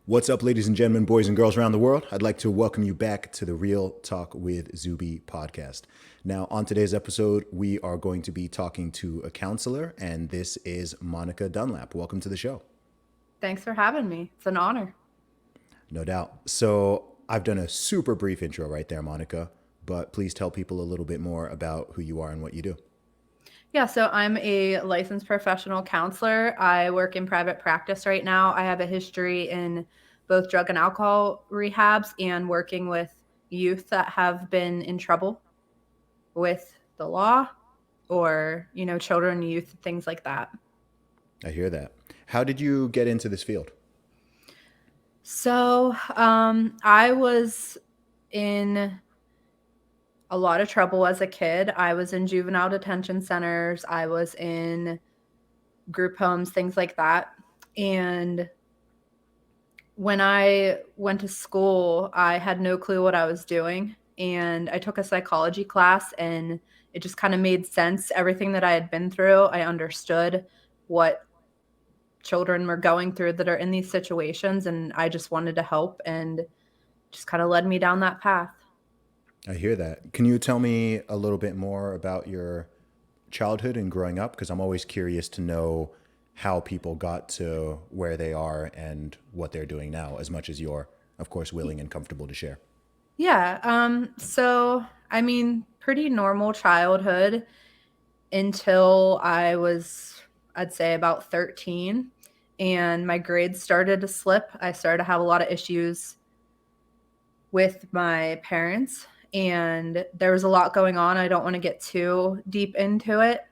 What's up, ladies and gentlemen, boys and girls around the world? I'd like to welcome you back to the Real Talk with Zuby podcast. Now, on today's episode, we are going to be talking to a counselor, and this is Monica Dunlap. Welcome to the show. Thanks for having me. It's an honor. No doubt. So, I've done a super brief intro right there, Monica, but please tell people a little bit more about who you are and what you do. Yeah, so I'm a licensed professional counselor. I work in private practice right now. I have a history in both drug and alcohol rehabs and working with youth that have been in trouble with the law or, children, youth, things like that. I hear that. How did you get into this field? I was in a lot of trouble as a kid. I was in juvenile detention centers. I was in group homes, things like that. And when I went to school, I had no clue what I was doing. And I took a psychology class, and it just kind of made sense. Everything that I had been through, I understood what children were going through that are in these situations. And I just wanted to help, and just kind of led me down that path. I hear that. Can you tell me a little bit more about your childhood and growing up? Because I'm always curious to know how people got to where they are and what they're doing now, as much as you're, of course, willing and comfortable to share. Yeah. Pretty normal childhood until I was, I'd say, about 13. And my grades started to slip. I started to have a lot of issues with my parents, and there was a lot going on. I don't want to get too deep into it.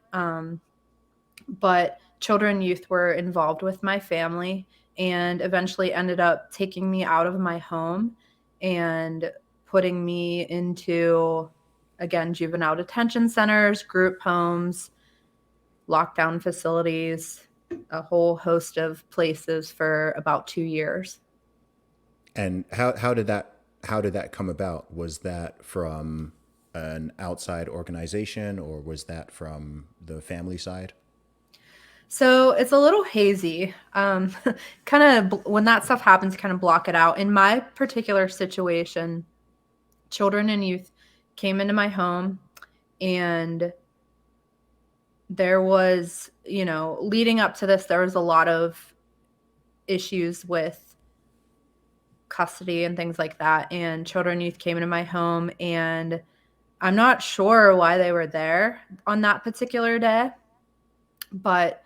But children and youth were involved with my family and eventually ended up taking me out of my home and putting me into, again, juvenile detention centers, group homes, lockdown facilities, a whole host of places for about 2 years. And how did that come about? Was that from an outside organization or was that from the family side? So it's a little hazy. Kind of when that stuff happens, kind of block it out. In my particular situation, children and youth came into my home, and there was, leading up to this, there was a lot of issues with custody and things like that. And children and youth came into my home, and I'm not sure why they were there on that particular day, but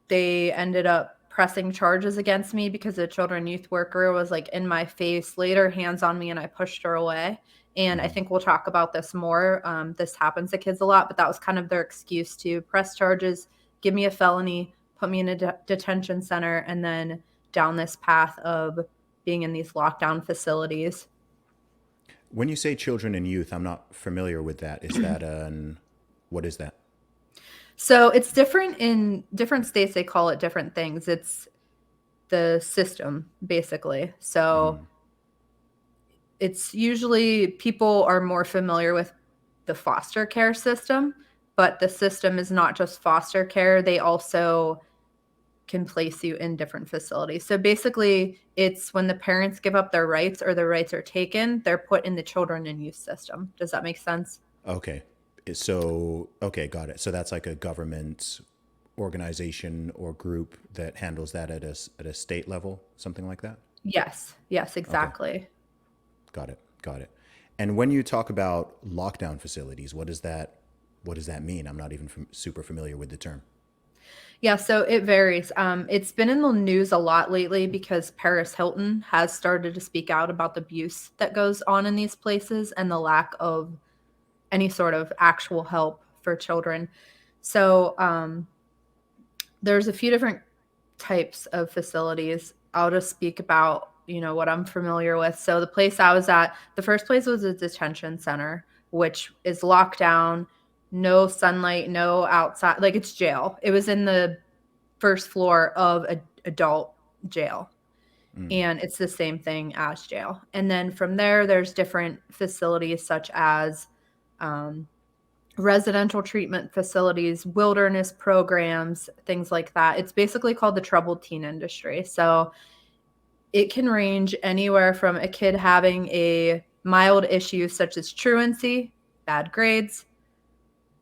they ended up pressing charges against me because the children youth worker was like in my face, laid her hands on me, and I pushed her away. And I Mm-hmm. think we'll talk about this more. This happens to kids a lot, but that was kind of their excuse to press charges, give me a felony, put me in a detention center, and then down this path of being in these lockdown facilities. When you say children and youth, I'm not familiar with that. Is that an what is that? So it's different in different states. They call it different things. It's the system, basically. So Mm. it's usually people are more familiar with the foster care system, but the system is not just foster care. They also can place you in different facilities. So basically, it's when the parents give up their rights or their rights are taken, they're put in the children and youth system. Does that make sense? Okay. So, okay, got it. So that's like a government organization or group that handles that at a state level, something like that? Yes. Yes, Okay. exactly. Got it. Got it. And when you talk about lockdown facilities, what does that mean? I'm not even super familiar with the term. Yeah, so it varies. It's been in the news a lot lately because Paris Hilton has started to speak out about the abuse that goes on in these places and the lack of any sort of actual help for children. So there's a few different types of facilities. I'll just speak about, what I'm familiar with. So the place I was at, the first place was a detention center, which is locked down, no sunlight, no outside, like it's jail. It was in the first floor of a adult jail. Mm. And it's the same thing as jail. And then from there, there's different facilities such as um, residential treatment facilities, wilderness programs, things like that. It's basically called the troubled teen industry. So it can range anywhere from a kid having a mild issue such as truancy, bad grades,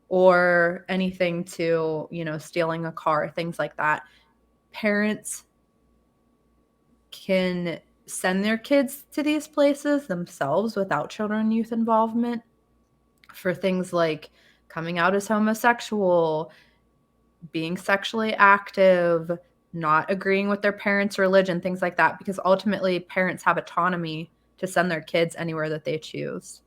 or anything to, stealing a car, things like that. Parents can send their kids to these places themselves without children and youth involvement for things like coming out as homosexual, being sexually active, not agreeing with their parents' religion, things like that, because ultimately parents have autonomy to send their kids anywhere that they choose.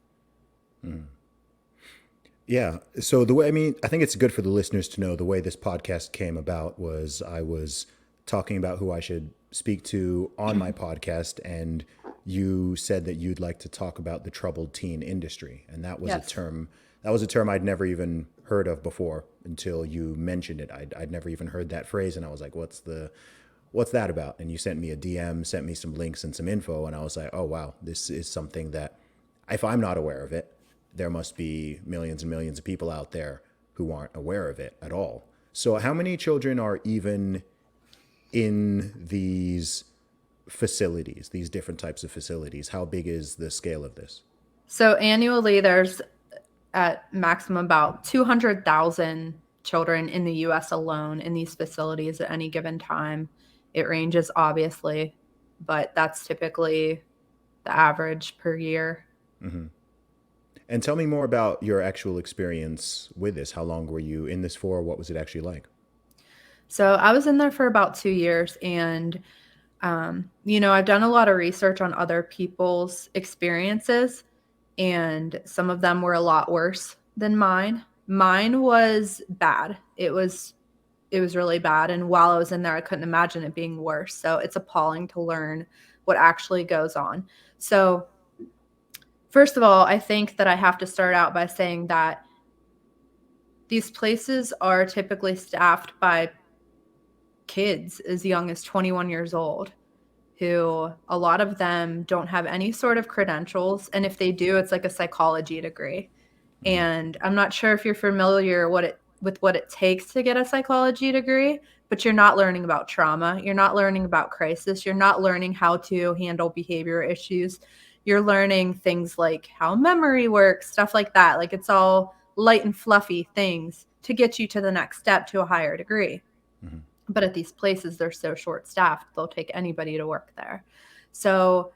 Yeah. So the way, I mean, I think it's good for the listeners to know the way this podcast came about was I was talking about who I should speak to on my podcast, and you said that you'd like to talk about the troubled teen industry, and Yes. that was a term I'd never even heard of before until you mentioned it. I'd never even heard that phrase, and I was like, what's that about? And you sent me a DM, sent me some links and some info, and I was like, oh wow, this is something that if I'm not aware of it, there must be millions and millions of people out there who aren't aware of it at all. So, how many children are even in these facilities, these different types of facilities? How big is the scale of this? So annually, there's at maximum about 200,000 children in the US alone in these facilities at any given time. It ranges, obviously, but that's typically the average per year. And tell me more about your actual experience with this. How long were you in this for? What was it actually like? So I was in there for about 2 years, and I've done a lot of research on other people's experiences, and some of them were a lot worse than mine. Mine was bad. It was really bad, and while I was in there, I couldn't imagine it being worse. So it's appalling to learn what actually goes on. So first of all, I think that I have to start out by saying that these places are typically staffed by kids as young as 21 years old, who a lot of them don't have any sort of credentials. And if they do, it's like a psychology degree. And I'm not sure if you're familiar with what it takes to get a psychology degree, but you're not learning about trauma. You're not learning about crisis. You're not learning how to handle behavior issues. You're learning things like how memory works, stuff like that. Like it's all light and fluffy things to get you to the next step to a higher degree. But at these places, they're so short staffed, they'll take anybody to work there. So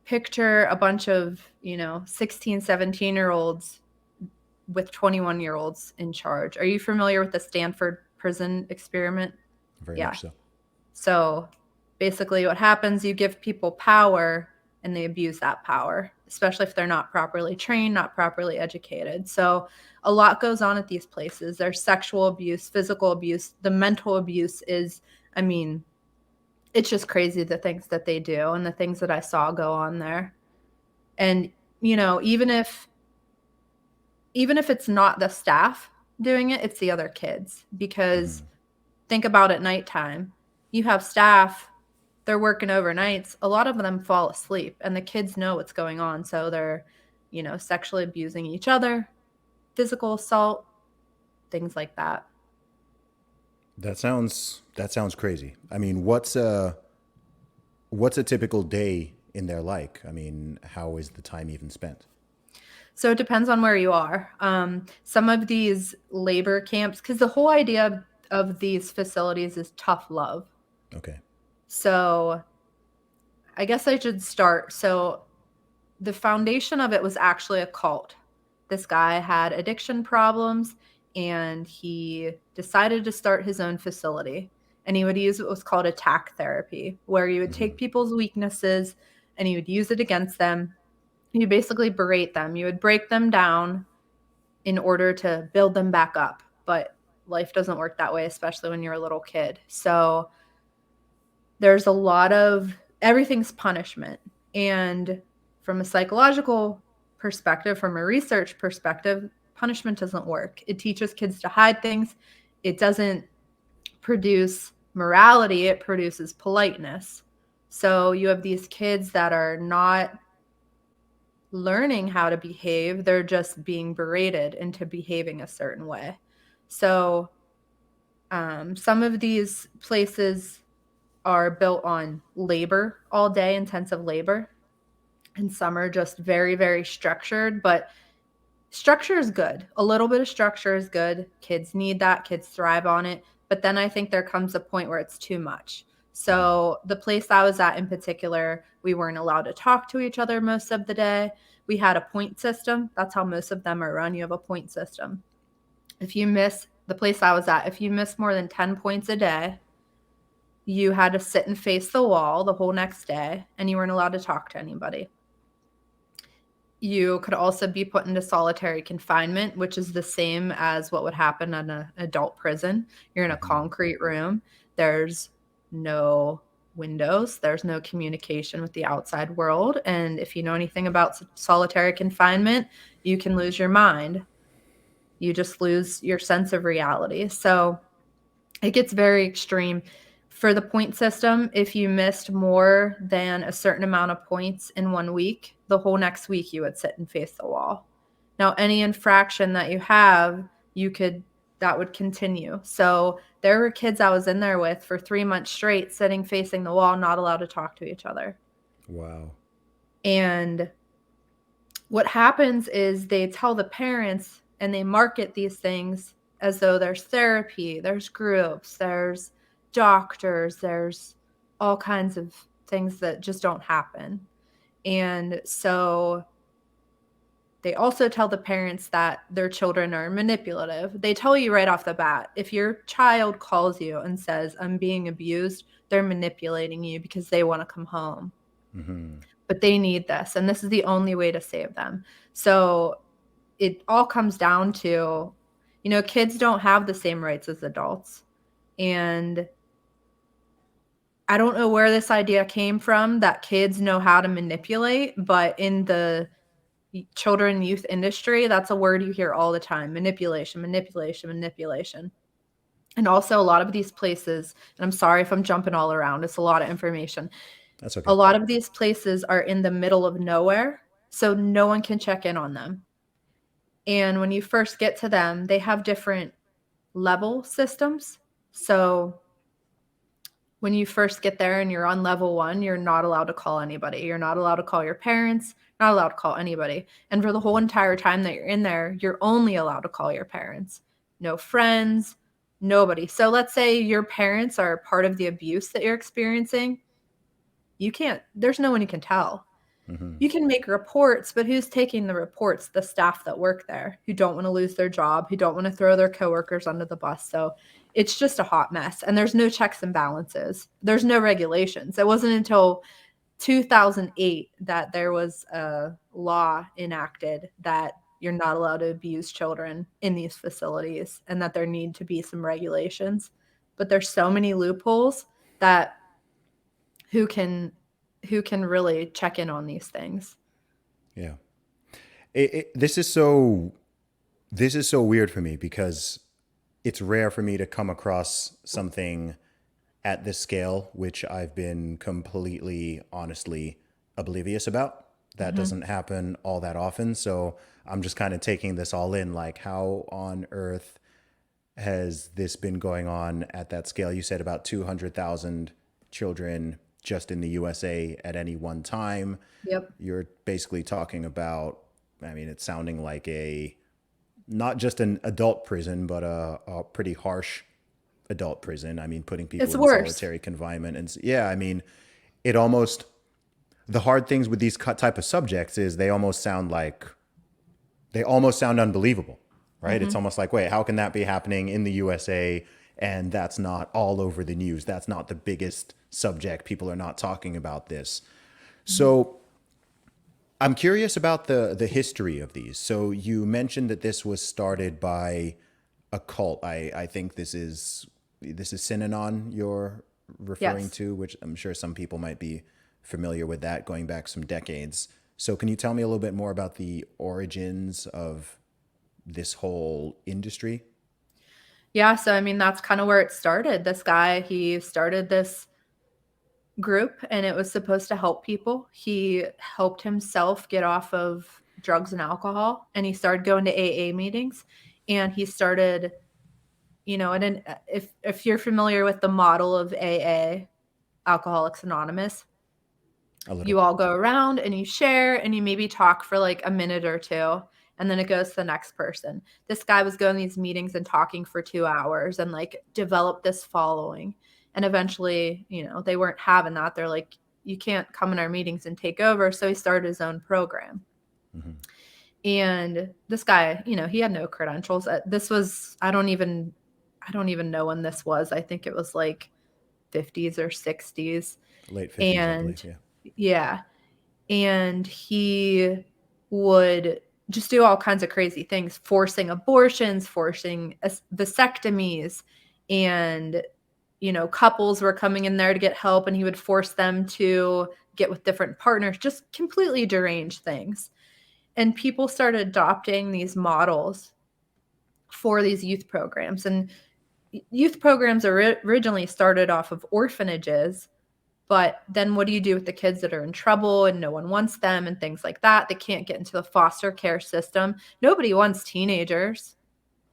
picture a bunch of, 16, 17-year-olds with 21-year-olds in charge. Are you familiar with the Stanford prison experiment? Very Yeah. much so. So basically, what happens, you give people power and they abuse that power, especially if they're not properly trained, not properly educated. So a lot goes on at these places. There's sexual abuse, physical abuse, the mental abuse is, I mean, it's just crazy the things that they do and the things that I saw go on there. And, even if it's not the staff doing it, it's the other kids. Because think about at nighttime, you have staff, they're working overnights. A lot of them fall asleep, and the kids know what's going on. So they're, sexually abusing each other, physical assault, things like that. That sounds crazy. I mean, what's a typical day in their like? I mean, how is the time even spent? So it depends on where you are. Some of these labor camps, because the whole idea of these facilities is tough love. Okay. So I guess I should start. So the foundation of it was actually a cult. This guy had addiction problems, and he decided to start his own facility. And he would use what was called attack therapy, where you would take people's weaknesses and you would use it against them. You basically berate them. You would break them down in order to build them back up. But life doesn't work that way, especially when you're a little kid. So there's a lot of everything's punishment. And from a psychological perspective, from a research perspective, punishment doesn't work. It teaches kids to hide things. It doesn't produce morality, it produces politeness. So you have these kids that are not learning how to behave, they're just being berated into behaving a certain way. So some of these places are built on labor all day, intensive labor, and some are just very, very structured. But structure is good. A little bit of structure is good. Kids need that, kids thrive on it. But then I think there comes a point where it's too much. Hmm. So, the place I was at in particular, we weren't allowed to talk to each other most of the day. We had a point system. That's how most of them are run. You have a point system. If you miss the place I was at, if you miss more than 10 points a day, you had to sit and face the wall the whole next day, and you weren't allowed to talk to anybody. You could also be put into solitary confinement, which is the same as what would happen in an adult prison. You're in a Hmm. concrete room. There's no windows. There's no communication with the outside world. And if you know anything about solitary confinement, you can lose your mind. You just lose your sense of reality. So it gets very extreme. For the point system, if you missed more than a certain amount of points in 1 week, the whole next week you would sit and face the wall. Now, any infraction that you have, you could that would continue. So there were kids I was in there with for 3 months straight, sitting facing the wall, not allowed to talk to each other. Wow. And what happens is they tell the parents and they market these things as though there's therapy, there's groups, there's doctors, there's all kinds of things that just don't happen. And so they also tell the parents that their children are manipulative. They tell you right off the bat, if your child calls you and says, I'm being abused, they're manipulating you because they want to come home. Hmm. But they need this, and this is the only way to save them. So it all comes down to, kids don't have the same rights as adults. And I don't know where this idea came from that kids know how to manipulate, but in the children and youth industry, that's a word you hear all the time: manipulation, manipulation, manipulation. And also, a lot of these places, and I'm sorry if I'm jumping all around, it's a lot of information. That's A okay. lot of these places are in the middle of nowhere, so no one can check in on them. And when you first get to them, they have different level systems. So when you first get there and you're on level 1, you're not allowed to call anybody. You're not allowed to call your parents, not allowed to call anybody. And for the whole entire time that you're in there, you're only allowed to call your parents. No friends, nobody. So let's say your parents are part of the abuse that you're experiencing. There's no one you can tell. Hmm. You can make reports, but who's taking the reports? The staff that work there, who don't want to lose their job, who don't want to throw their coworkers under the bus. So it's just a hot mess. And there's no checks and balances. There's no regulations. It wasn't until 2008 that there was a law enacted that you're not allowed to abuse children in these facilities and that there need to be some regulations. But there's so many loopholes that who can who can really check in on these things. Yeah. This is so weird for me because it's rare for me to come across something at this scale, which I've been completely, honestly oblivious about. That Mhm. doesn't happen all that often. So I'm just kind of taking this all in. Like, how on earth has this been going on at that scale? You said about 200,000 children just in the USA at any one time. Yep. You're basically talking about, I mean, it's sounding like not just an adult prison, but a pretty harsh adult prison. I mean, putting people It's in worse. solitary confinement. And yeah, I mean, it almost, the hard things with these type of subjects is they almost sound unbelievable, right? It's Mhm. almost like, wait, how can that be happening in the USA and that's not all over the news? That's not the biggest subject. People are not talking about this. Mhm. So I'm curious about the history of these. So you mentioned that this was started by a cult. I think this is Synanon you're referring Yes. to, which I'm sure some people might be familiar with that going back some decades. So can you tell me a little bit more about the origins of this whole industry? Yeah, so I mean that's kind of where it started. This guy, he started this group and it was supposed to help people. He helped himself get off of drugs and alcohol and he started going to AA meetings and he started, and if you're familiar with the model of AA, Alcoholics Anonymous. A little. You all go around and you share and you maybe talk for like a minute or two, and then it goes to the next person. This guy was going to these meetings and talking for 2 hours and like developed this following. And eventually, they weren't having that. They're like, you can't come in our meetings and take over. So he started his own program. Mm-hmm. And this guy, he had no credentials. This was, I don't even know when this was. I think it was like 50s or 60s. Late 50s, I believe. And Yeah. yeah, and he would just do all kinds of crazy things, forcing abortions, forcing vasectomies, and couples were coming in there to get help, and he would force them to get with different partners, just completely deranged things. And people started adopting these models for these youth programs. And youth programs originally started off of orphanages. But then what do you do with the kids that are in trouble and no one wants them and things like that? They can't get into the foster care system. Nobody wants teenagers.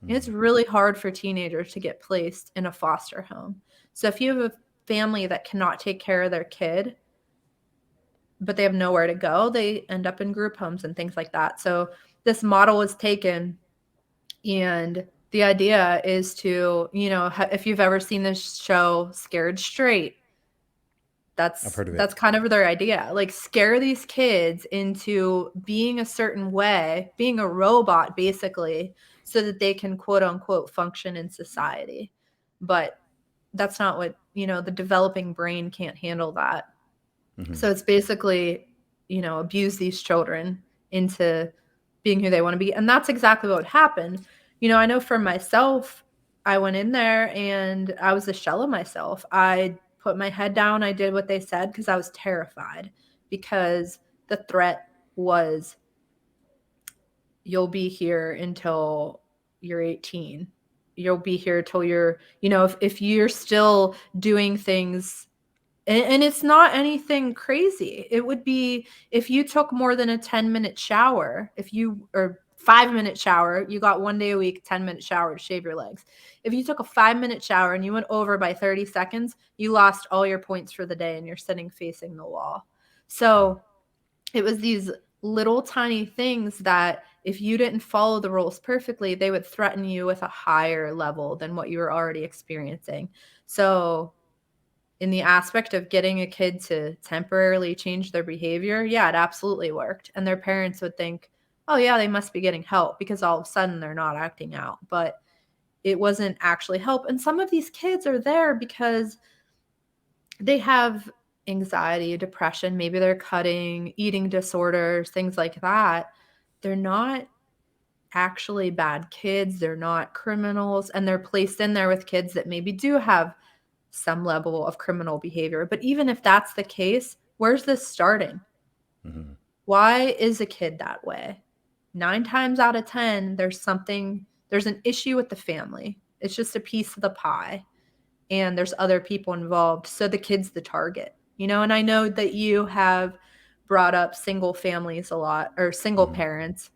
And it's really hard for teenagers to get placed in a foster home. So if you have a family that cannot take care of their kid, but they have nowhere to go, they end up in group homes and things like that. So this model was taken, and the idea is to, if you've ever seen this show Scared Straight, I've that's heard of it. that's kind of their idea. Like, scare these kids into being a certain way, being a robot basically, so that they can quote unquote function in society. But that's not what, the developing brain can't handle that. Mm-hmm. So it's basically, abuse these children into being who they want to be. And that's exactly what happened. I know for myself, I went in there and I was a shell of myself. I put my head down. I did what they said because I was terrified, because the threat was, you'll be here until you're 18. You'll be here till you're, if you're still doing things, and it's not anything crazy. It would be if you took more than a 10-minute shower, or 5-minute shower, you got 1 day a week, 10-minute shower to shave your legs. If you took a 5-minute shower and you went over by 30 seconds, you lost all your points for the day and you're sitting facing the wall. So it was these little tiny things that if you didn't follow the rules perfectly, they would threaten you with a higher level than what you were already experiencing. So in the aspect of getting a kid to temporarily change their behavior, yeah, it absolutely worked. And their parents would think, oh, yeah, they must be getting help because all of a sudden they're not acting out. But it wasn't actually help. And some of these kids are there because they have anxiety, depression, maybe they're cutting, eating disorders, things like that. They're not actually bad kids. They're not criminals. And they're placed in there with kids that maybe do have some level of criminal behavior. But even if that's the case, where's this starting? Mm-hmm. Why is a kid that way? 9 times out of 10, there's an issue with the family. It's just a piece of the pie, and there's other people involved. So the kid's the target, and I know that you have brought up single families a lot, or single Mm-hmm. parents.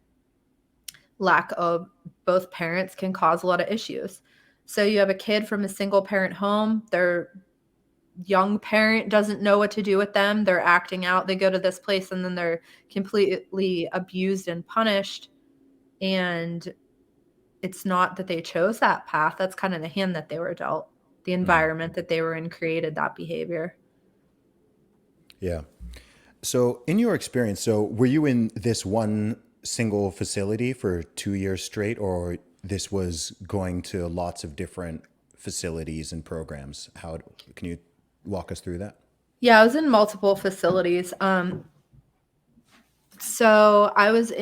Lack of both parents can cause a lot of issues. So you have a kid from a single parent home, their young parent doesn't know what to do with them. They're acting out. They go to this place and then they're completely abused and punished. And it's not that they chose that path. That's kind of the hand that they were dealt. The Mm-hmm. environment that they were in created that behavior. Yeah. So, in your experience, so were you in this one single facility for 2 years straight, or this was going to lots of different facilities and programs? How can you walk us through that? Yeah, I was in multiple facilities. So I was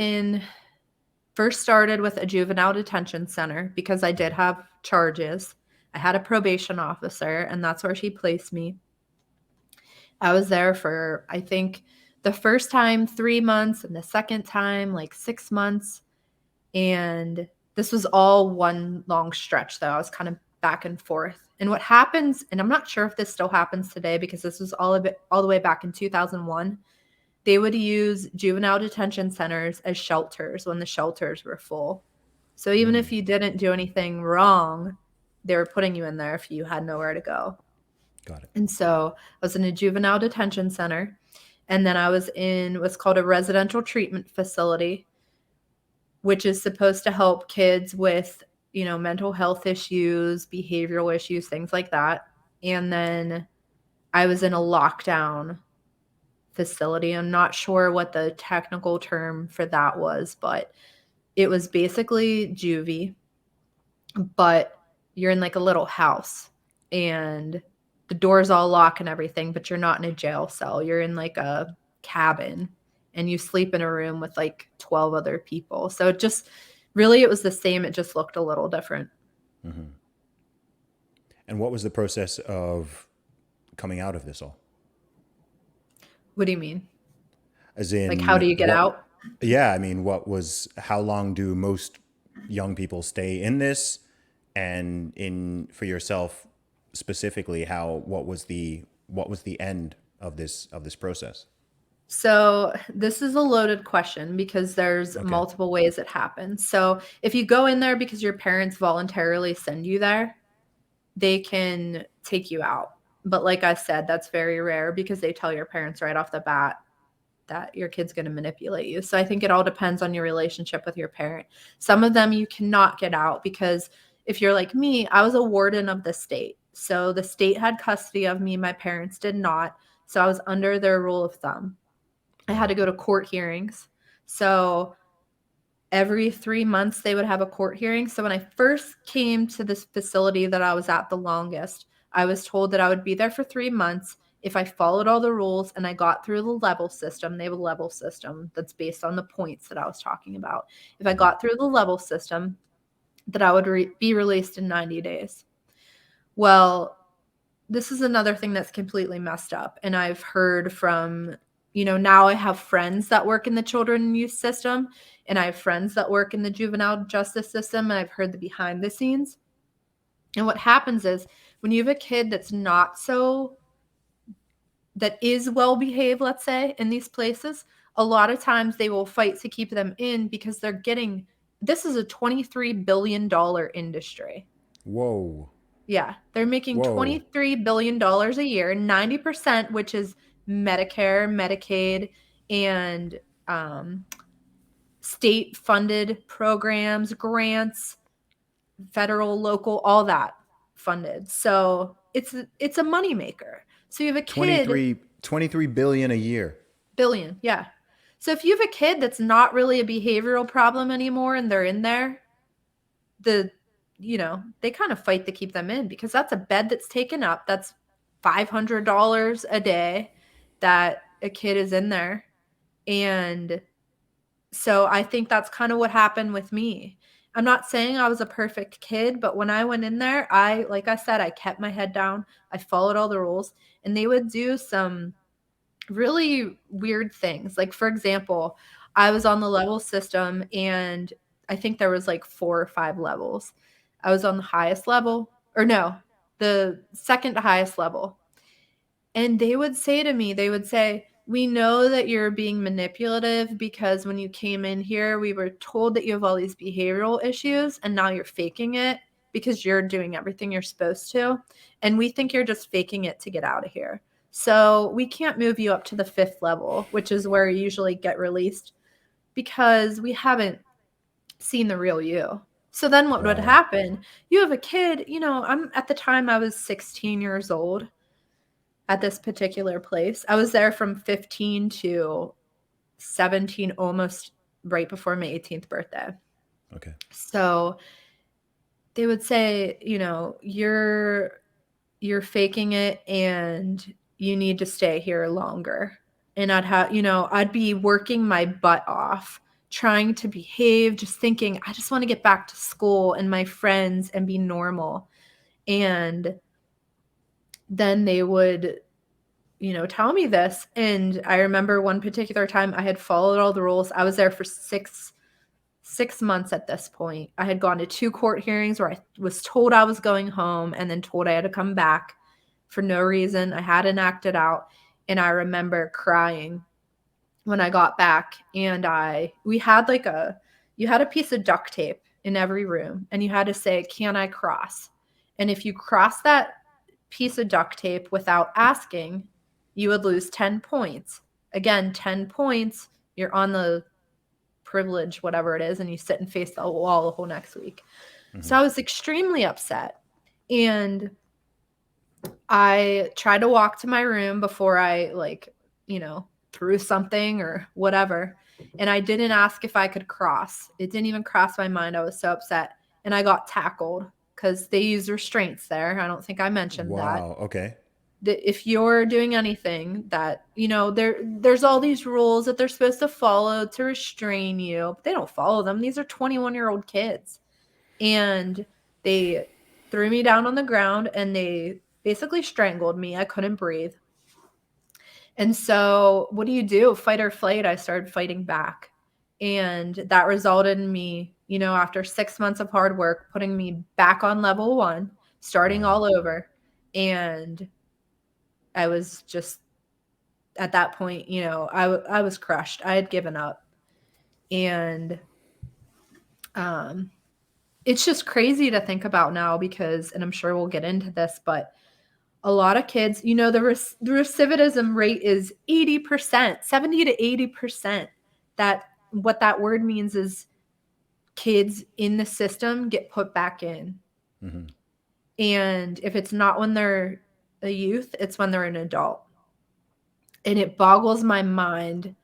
first started with a juvenile detention center because I did have charges. I had a probation officer, and that's where she placed me. I was there for, I think, the first time 3 months and the second time like 6 months. And this was all one long stretch, though. I was kind of back and forth. And what happens, and I'm not sure if this still happens today because this was all the way back in 2001, they would use juvenile detention centers as shelters when the shelters were full. So even if you didn't do anything wrong, they were putting you in there if you had nowhere to go. Got it. And so I was in a juvenile detention center. And then I was in what's called a residential treatment facility, which is supposed to help kids with, mental health issues, behavioral issues, things like that. And then I was in a lockdown facility. I'm not sure what the technical term for that was, but it was basically juvie, but you're in like a little house and the doors all lock and everything, but you're not in a jail cell. You're in like a cabin and you sleep in a room with like 12 other people. So it was the same. It just looked a little different. Hmm. And what was the process of coming out of this all? What do you mean? As Like, how do in, you get what? out? Yeah, I mean, how long do most young people stay in this? And in for yourself specifically, what was the end of this process? So, this is a loaded question because there's Okay. multiple ways it happens. So, if you go in there because your parents voluntarily send you there, they can take you out. But like I said, that's very rare because they tell your parents right off the bat that your kid's going to manipulate you. So I think it all depends on your relationship with your parent. Some of them you cannot get out because if you're like me, I was a warden of the state. So the state had custody of me, my parents did not. So I was under their rule of thumb. I had Right. to go to court hearings. So every 3 months they would have a court hearing. So when I first came to this facility that I was at the longest, I was told that I would be there for 3 months if I followed all the rules and I got through the level system. They have a level system that's based on the points that I was talking about. If I Hmm. got through the level system, that I would be released in 90 days. Well, this is another thing that's completely messed up. And I've heard from, now I have friends that work in the children and youth system, and I have friends that work in the juvenile justice system, and I've heard the behind the scenes. And what happens is when you have a kid that is well behaved, let's say, in these places, a lot of times they will fight to keep them in because this is a $23 billion industry. Whoa. Yeah, they're making Whoa. $23 billion a year, 90%, which is Medicare, Medicaid, and um, state funded programs, grants, federal, local, all that funded. So it's a moneymaker. So you have a kid, 23 billion a year. billion, yeah. So if you have a kid that's not really a behavioral problem anymore and they're in there, the they kind of fight to keep them in because that's a bed that's taken up. That's $500 a day that a kid is in there. And so I think that's kind of what happened with me. I'm not saying I was a perfect kid, but when I went in there, like I said, I kept my head down. I followed all the rules, and they would do some really weird things. Like, for example, I was on the level system and I think there was like 4 or 5 levels. I was on the highest level, or no, the second to highest level. And they would say, "We know that you're being manipulative because when you came in here, we were told that you have all these behavioral issues and now you're faking it because you're doing everything you're supposed to. And we think you're just faking it to get out of here. So we can't move you up to the 5th level, which is where you usually get released because we haven't seen the real you." So then what would Wow. happen? You have a kid, at the time I was 16 years old at this particular place. I was there from 15 to 17, almost right before my 18th birthday. Okay. So they would say, you're faking it and you need to stay here longer. And I'd be working my butt off trying to behave, just thinking, I just want to get back to school and my friends and be normal. And then they would tell me this. And I remember one particular time I had followed all the rules. I was there for six months at this point. I had gone to 2 court hearings where I was told I was going home and then told I had to come back for no reason. I hadn't acted out. And I remember crying when I got back. And we had you had a piece of duct tape in every room and you had to say, "Can I cross?" And if you cross that piece of duct tape without asking, you would lose 10 points. Again, 10 points, you're on the privilege, whatever it is, and you sit and face the wall the whole next week. Mm-hmm. So I was extremely upset. And I tried to walk to my room before I, like, threw something or whatever. And I didn't ask if I could cross. It didn't even cross my mind. I was so upset. And I got tackled because they use restraints there. I don't think I mentioned that. Wow. Okay. That if you're doing anything that, there's all these rules that they're supposed to follow to restrain you, but they don't follow them. These are 21-year-old kids. And they threw me down on the ground and they basically strangled me. I couldn't breathe. And so, what do you do? Fight or flight. I started fighting back. And that resulted in me, after 6 months of hard work, putting me back on level 1, starting Wow. all over. And I was just at that point, I was crushed. I had given up. And it's just crazy to think about now because, and I'm sure we'll get into this, but a lot of kids, the recidivism rate is 80%, 70 to 80%. That what that word means is kids in the system get put back in. Mm-hmm. And if it's not when they're a youth, it's when they're an adult. And it boggles my mind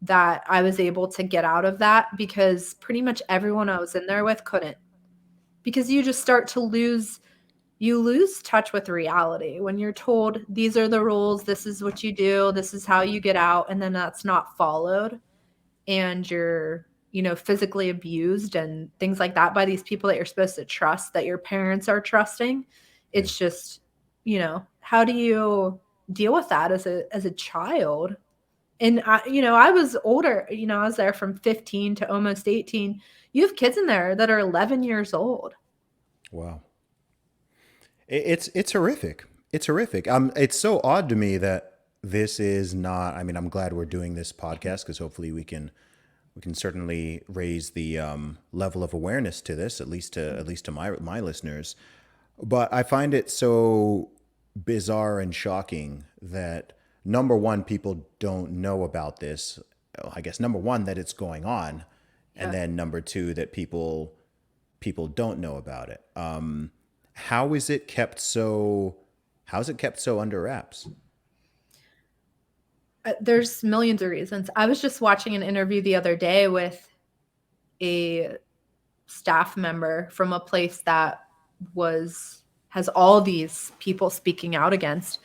that I was able to get out of that because pretty much everyone I was in there with couldn't. Because you just start to lose touch with reality when you're told these are the rules, this is what you do, this is how you get out, and then that's not followed, and you're physically abused and things like that by these people that you're supposed to trust, that your parents are trusting. Yeah. It's just, how do you deal with that as a child? And I was older, I was there from 15 to almost 18. You have kids in there that are 11 years old. Wow. It's horrific. It's horrific. It's so odd to me that this is not. I mean, I'm glad we're doing this podcast because hopefully we can certainly raise the level of awareness to this, at least to my listeners. But I find it so bizarre and shocking that number one, people don't know about this. I guess number one, that it's going on, and Yeah. then number two, that people don't know about it. How is it kept so? How is it kept so under wraps? There's millions of reasons. I was just watching an interview the other day with a staff member from a place that has all these people speaking out against.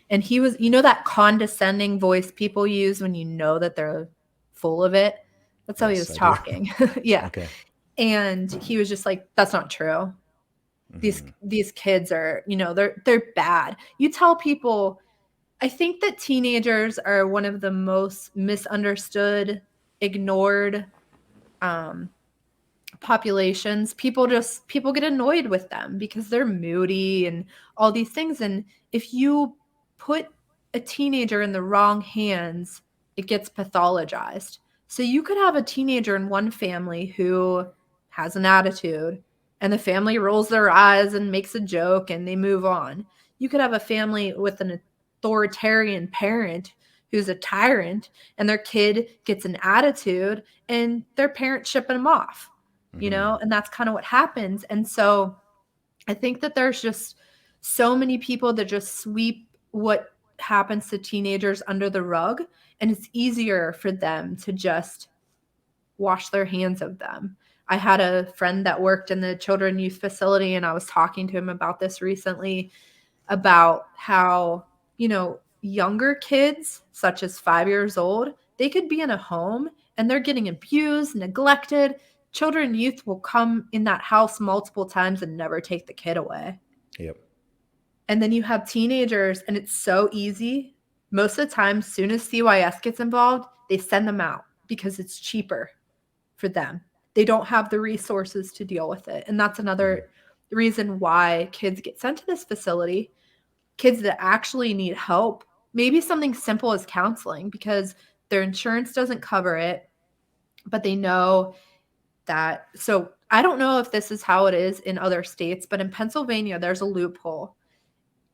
And he was, that condescending voice people use when you know that they're full of it. That's how he Yes, was I do. talking. Yeah. Okay. And he was just like, that's not true. These kids are, they're bad. You tell people, I think that teenagers are one of the most misunderstood, ignored populations. People get annoyed with them because they're moody and all these things. And if you put a teenager in the wrong hands, it gets pathologized. So you could have a teenager in one family who has an attitude and the family rolls their eyes and makes a joke and they move on. You could have a family with an authoritarian parent who's a tyrant and their kid gets an attitude and their parent shipping them off, and that's kind of what happens. And so I think that there's just so many people that just sweep what happens to teenagers under the rug, and it's easier for them to just wash their hands of them. I had a friend that worked in the children youth facility, and I was talking to him about this recently, about how, younger kids, such as 5 years old, they could be in a home and they're getting abused, neglected. Children and youth will come in that house multiple times and never take the kid away. Yep. And then you have teenagers, and it's so easy. Most of the time, as soon as CYS gets involved, they send them out because it's cheaper for them. They don't have the resources to deal with it. And that's another reason why kids get sent to this facility, kids that actually need help. Maybe something simple as counseling because their insurance doesn't cover it, but they know that. So I don't know if this is how it is in other states, but in Pennsylvania, there's a loophole.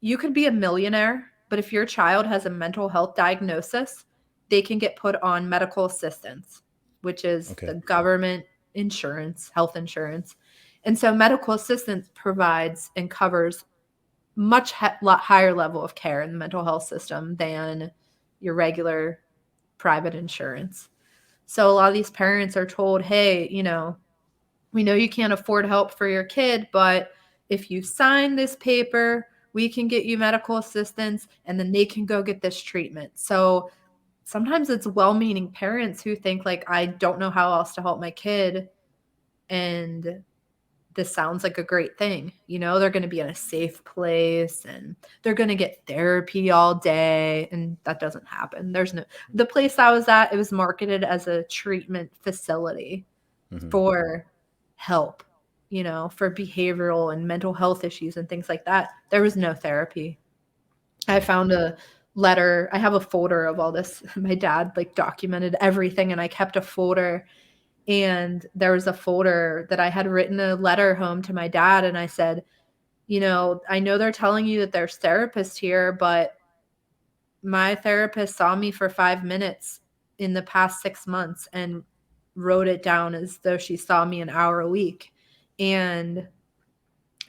you could be a millionaire, but if your child has a mental health diagnosis, they can get put on medical assistance, which is Okay. the government insurance, health insurance. And so medical assistance provides and covers lot higher level of care in the mental health system than your regular private insurance. So a lot of these parents are told, hey, we know you can't afford help for your kid, but if you sign this paper, we can get you medical assistance and then they can go get this treatment. So sometimes it's well-meaning parents who think like, I don't know how else to help my kid. And this sounds like a great thing. They're going to be in a safe place and they're going to get therapy all day. And that doesn't happen. The place I was at, it was marketed as a treatment facility Mm-hmm. for help, for behavioral and mental health issues and things like that. There was no therapy. I found a letter. I have a folder of all this. My dad like documented everything and I kept a folder, and there was a folder that I had written a letter home to my dad. And I said, I know they're telling you that there's therapists here, but my therapist saw me for 5 minutes in the past 6 months and wrote it down as though she saw me an hour a week. And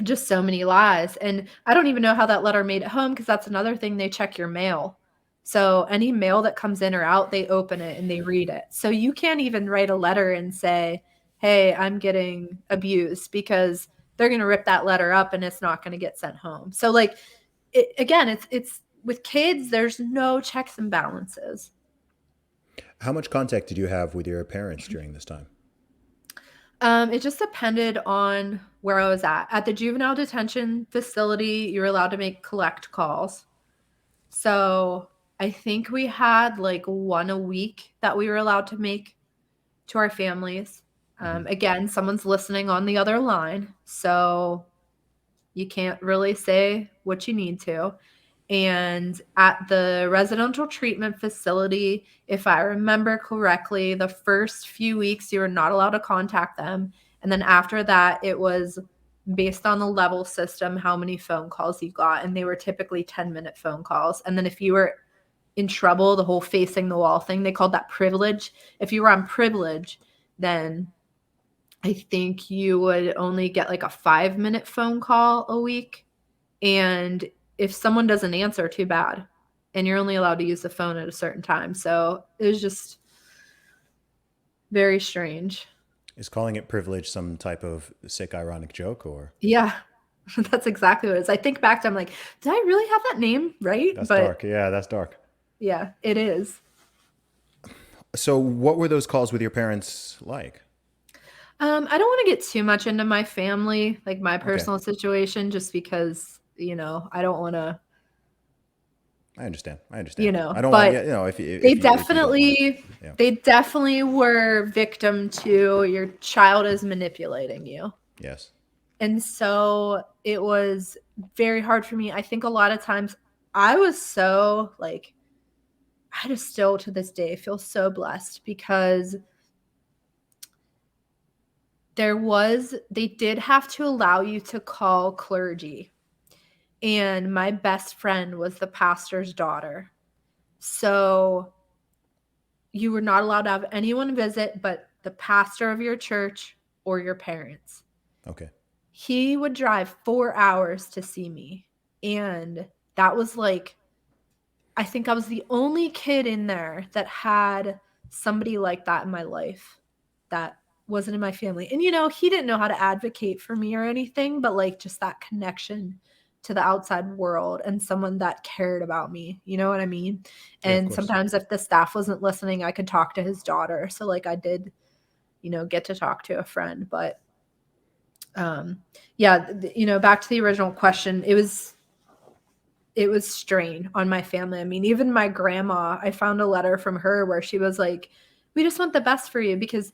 just so many lies. And I don't even know how that letter made it home, because that's another thing. They check your mail. So any mail that comes in or out, they open it and they read it. So you can't even write a letter and say, hey, I'm getting abused, because they're going to rip that letter up and it's not going to get sent home. So like, it's with kids, there's no checks and balances. How much contact did you have with your parents during this time? It just depended on where I was at. At the juvenile detention facility, you're allowed to make collect calls. So I think we had like one a week that we were allowed to make to our families. Mm-hmm. Again, someone's listening on the other line, so you can't really say what you need to. And at the residential treatment facility, if I remember correctly, the first few weeks you were not allowed to contact them. And then after that, it was based on the level system, how many phone calls you got. And they were typically 10-minute phone calls. And then if you were in trouble, the whole facing the wall thing, they called that privilege. If you were on privilege, then I think you would only get like a 5-minute phone call a week. And if someone doesn't answer, too bad. And you're only allowed to use the phone at a certain time. So it was just very strange. Is calling it privilege some type of sick, ironic joke, or Yeah, that's exactly what it is. I think back to, I'm like, did I really have that name right? that's But dark? Yeah, that's dark. yeah, it is. So, what were those calls with your parents like? I don't want to get too much into my family, like my Okay, personal situation, just because, I don't want to, I understand. I understand. I don't want. but Yeah, they if you don't want. definitely Yeah. they definitely were victim to your child is manipulating you. Yes. And so it was very hard for me. I think a lot of times I was so like, I just still to this day feel so blessed, because they did have to allow you to call clergy. And my best friend was the pastor's daughter. So you were not allowed to have anyone visit but the pastor of your church or your parents. Okay. He would drive 4 hours to see me. And that was like, I think I was the only kid in there that had somebody like that in my life that wasn't in my family. And, he didn't know how to advocate for me or anything, but like just that connection to the outside world and someone that cared about me. You know what I mean? Yeah, of And course. sometimes if the staff wasn't listening, I could talk to his daughter. So like I did, get to talk to a friend. But yeah, back to the original question, it was strain on my family. I mean, even my grandma, I found a letter from her where she was like, we just want the best for you, because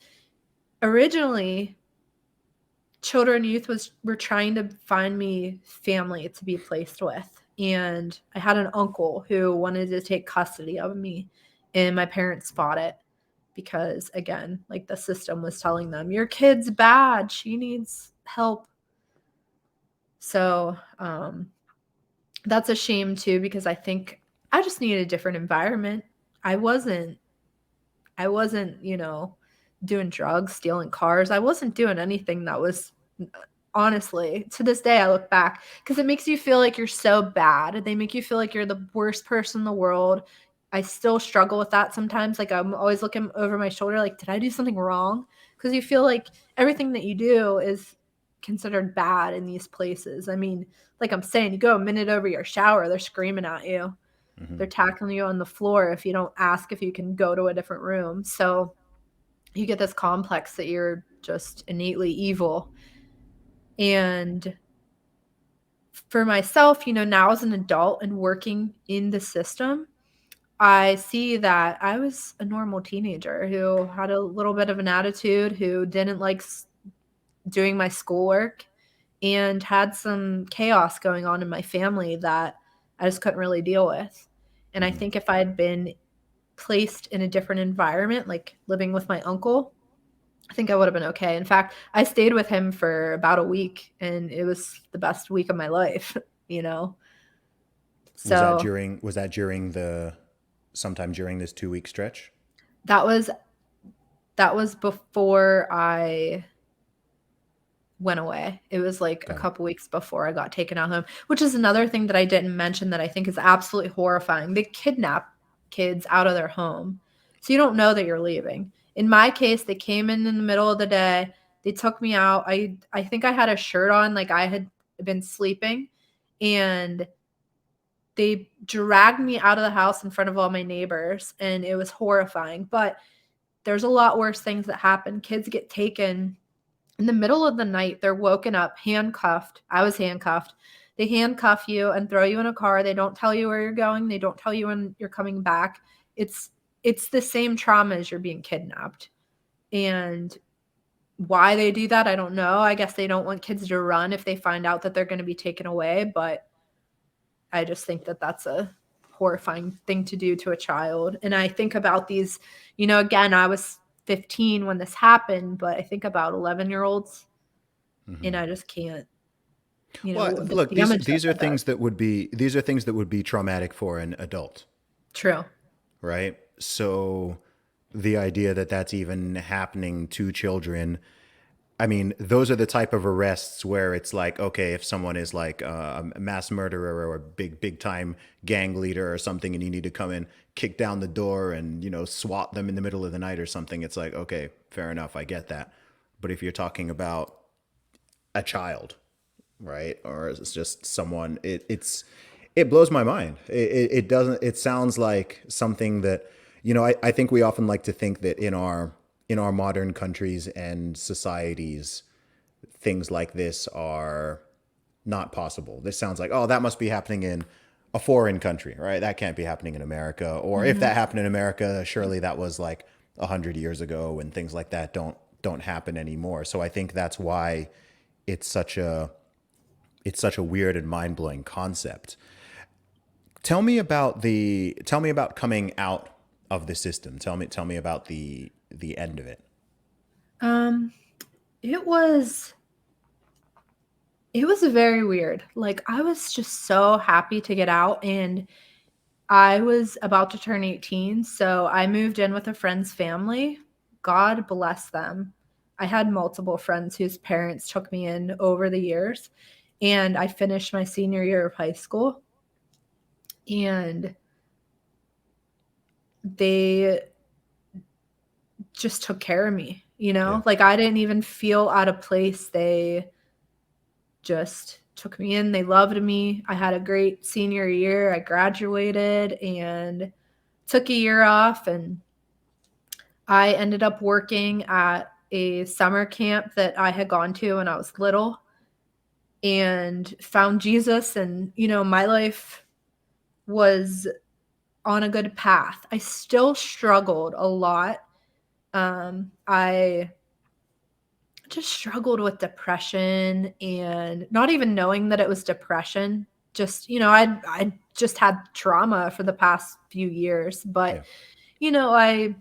originally children and youth were trying to find me family to be placed with. And I had an uncle who wanted to take custody of me, and my parents fought it because, again, like the system was telling them, your kid's bad, she needs help. So that's a shame too, because I think I just needed a different environment. I wasn't I wasn't, doing drugs, stealing cars. I wasn't doing anything that was, honestly, to this day I look back, because it makes you feel like you're so bad. They make you feel like you're the worst person in the world. I still struggle with that sometimes. Like, I'm always looking over my shoulder, like, did I do something wrong? Because you feel like everything that you do is considered bad in these places. I mean, like I'm saying, you go a minute over your shower, they're screaming at you. Hmm. They're tackling you on the floor if you don't ask if you can go to a different room. So you get this complex that you're just innately evil. And for myself, now as an adult and working in the system, I see that I was a normal teenager who had a little bit of an attitude, who didn't like doing my schoolwork, and had some chaos going on in my family that I just couldn't really deal with. And I Hmm. think if I had been placed in a different environment, like living with my uncle, I think I would have been okay. In fact, I stayed with him for about a week, and it was the best week of my life, you know? So Was that during the sometime during this 2 week stretch? that was that was before I went away. It was like a Got it. couple weeks before I got taken out home, which is another thing that I didn't mention that I think is absolutely horrifying. They kidnap kids out of their home. So you don't know that you're leaving. In my case, they came in the middle of the day. They took me out. I think I had a shirt on, like I had been sleeping, and they dragged me out of the house in front of all my neighbors, and it was horrifying. But there's a lot worse things that happen. Kids get taken in the middle of the night. They're woken up, handcuffed. I was handcuffed. They handcuff you and throw you in a car. They don't tell you where you're going. They don't tell you when you're coming back. It's it's the same trauma as you're being kidnapped. And why they do that, I don't know. I guess they don't want kids to run if they find out that they're going to be taken away, but I just think that that's a horrifying thing to do to a child. And I think about these, again, I was 15 when this happened, but I think about 11-year-olds, and Hmm. I just can't, Well, the look, damage that these are that does. things that would be these are things that would be traumatic for an adult, True. right? So the idea that that's even happening to children, I mean, those are the type of arrests where it's like, okay, if someone is like a mass murderer or a big time gang leader or something, and you need to come in, kick down the door, and swat them in the middle of the night or something, it's like, okay, fair enough, I get that. But if you're talking about a child, right, or it's just someone, it blows my mind. It doesn't. It sounds like something that I think we often like to think that in our modern countries and societies, things like this are not possible. This sounds like, oh, that must be happening in a foreign country, right? That can't be happening in America. Or if Hmm. that happened in America, surely that was like 100 years ago, and things like that don't happen anymore. So I think that's why it's such a it's such a weird and mind blowing concept. Tell me about coming out of the system. Tell me about the end of it. Um, it was it was very weird. Like, I was just so happy to get out, and I was about to turn 18, so I moved in with a friend's family. God bless them. I had multiple friends whose parents took me in over the years, and I finished my senior year of high school, and they just took care of me, Yeah. Like, I didn't even feel out of place. They just took me in. They loved me. I had a great senior year. I graduated and took a year off, and I ended up working at a summer camp that I had gone to when I was little, and found Jesus. And, my life was on a good path. I still struggled a lot. I just struggled with depression, and not even knowing that it was depression. Just, I just had trauma for the past few years, but, Yeah. I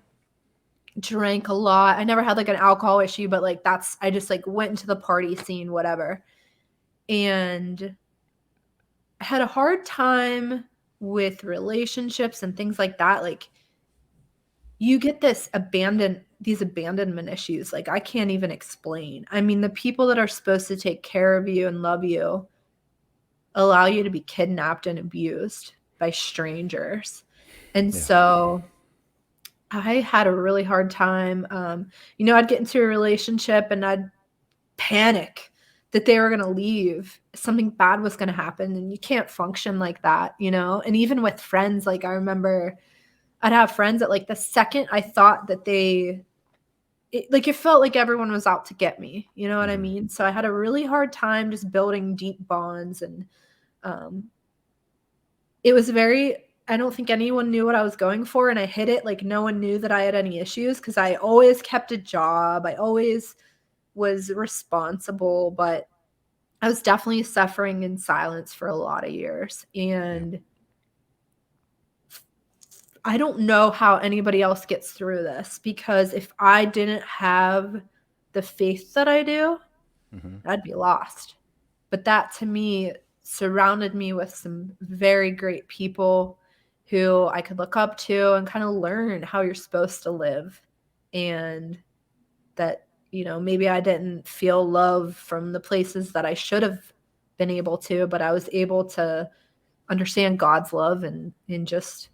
drank a lot. I never had like an alcohol issue, but like I just like went into the party scene, whatever. And I had a hard time with relationships and things like that. Like, you get these abandonment issues, like, I can't even explain. I mean, the people that are supposed to take care of you and love you allow you to be kidnapped and abused by strangers. And Yeah. so I had a really hard time. I'd get into a relationship and I'd panic that they were going to leave. Something bad was going to happen. And you can't function like that. And even with friends, like, I remember I'd have friends that, like, the second I thought that like, it felt like everyone was out to get me. You know what I Hmm. mean? So I had a really hard time just building deep bonds. And um, it was very, I don't think anyone knew what I was going for, and I hid it, like, no one knew that I had any issues because I always kept a job, I always was responsible, but I was definitely suffering in silence for a lot of years, Yeah. and I don't know how anybody else gets through this, because if I didn't have the faith that I do, Hmm. I'd be lost. But that, to me, surrounded me with some very great people who I could look up to and kind of learn how you're supposed to live. And that, maybe I didn't feel love from the places that I should have been able to, but I was able to understand God's love and just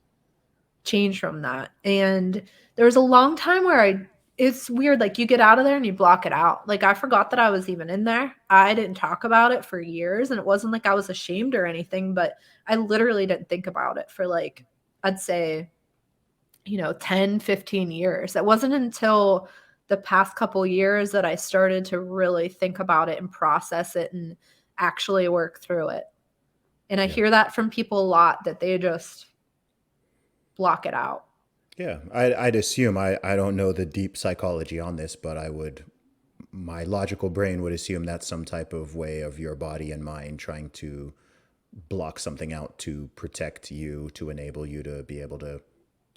change from that. And there was a long time where it's weird, like, you get out of there and you block it out. Like, I forgot that I was even in there. I didn't talk about it for years, and it wasn't like I was ashamed or anything, but I literally didn't think about it for, like, I'd say, 10, 15 years. It wasn't until the past couple years that I started to really think about it and process it and actually work through it. And I Yeah. hear that from people a lot, that they just block it out. Yeah. I'd assume, I don't know the deep psychology on this, but my logical brain would assume that's some type of way of your body and mind trying to block something out to protect you, to enable you to be able to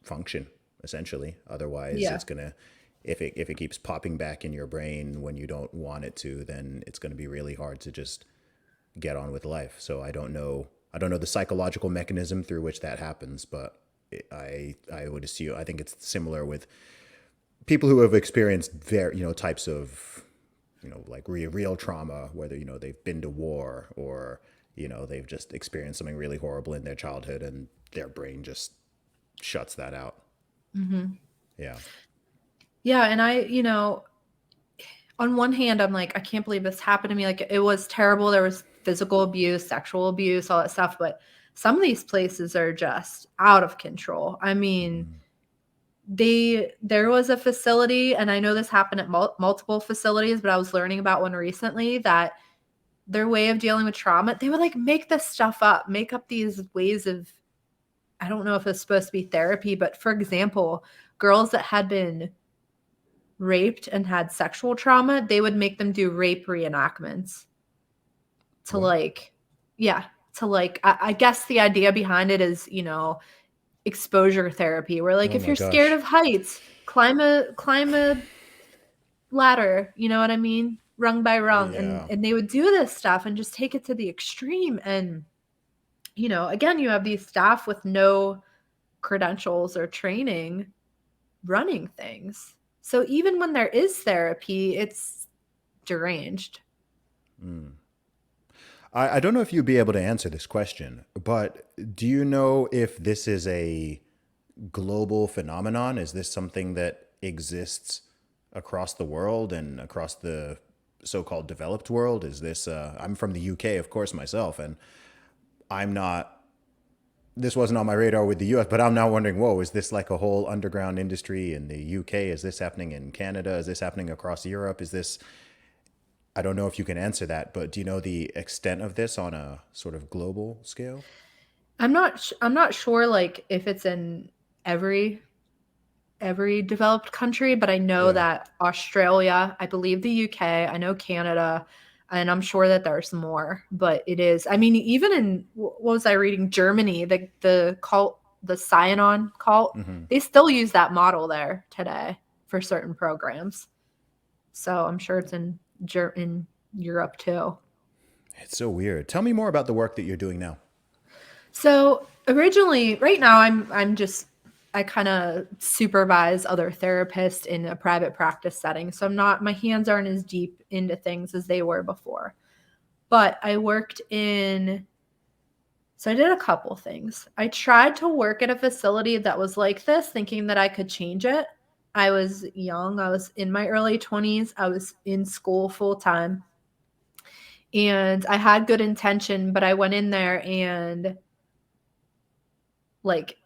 function, essentially. Otherwise, Yeah. it's gonna, if it keeps popping back in your brain when you don't want it to, then it's gonna be really hard to just get on with life. So I don't know the psychological mechanism through which that happens, but I would assume, I think it's similar with people who have experienced types of, like real trauma, whether they've been to war, or they've just experienced something really horrible in their childhood and their brain just shuts that out. Mhm. Yeah. Yeah, and on one hand, I'm like, I can't believe this happened to me. Like, it was terrible. There was physical abuse, sexual abuse, all that stuff. But some of these places are just out of control. I mean, Mm. there was a facility, and I know this happened at multiple facilities, but I was learning about one recently that their way of dealing with trauma, they would, like, make this stuff up, make up these ways of, I don't know if it's supposed to be therapy, but for example, girls that had been raped and had sexual trauma, they would make them do rape reenactments to, What? like, yeah, to, like, I guess the idea behind it is, exposure therapy, where, like, Oh if my you're scared gosh. of heights, climb a ladder, you know what I mean? Rung by rung. And Yeah. and they would do this stuff and just take it to the extreme. And, again, you have these staff with no credentials or training running things. So even when there is therapy, it's deranged. Mm. I don't know if you'd be able to answer this question, but do you know if this is a global phenomenon? Is this something that exists across the world and across the so-called developed world? Is this? I'm from the UK, of course, myself, and I'm not. This wasn't on my radar with the US, but I'm now wondering, whoa, is this like a whole underground industry in the UK? Is this happening in Canada? Is this happening across Europe? Is this, I don't know if you can answer that, but do you know the extent of this on a sort of global scale? I'm not sure, like, if it's in every developed country, but I know Yeah. that Australia, I believe the UK, I know Canada, and I'm sure that there's more. But it is, I mean, even in, what was I reading? Germany, the cult, the Cyanon cult, Hmm. they still use that model there today for certain programs. So I'm sure it's in Europe too. It's so weird. Tell me more about the work that you're doing now. So originally, right now, I'm just I kind of supervise other therapists in a private practice setting. So I'm not my hands aren't as deep into things as they were before. But I worked in so I did a couple things. I tried to work at a facility that was like this, thinking that I could change it. I was young. I was in my early 20s. I was in school full time. And I had good intention, but I went in there and like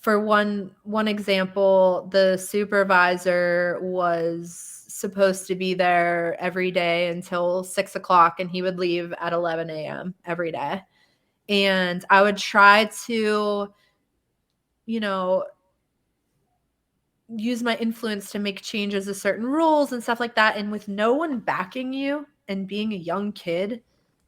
for one example, the supervisor was supposed to be there every day until 6 o'clock, and he would leave at 11 a.m. every day. And I would try to, you know, use my influence to make changes to certain rules and stuff like that. And with no one backing you and being a young kid,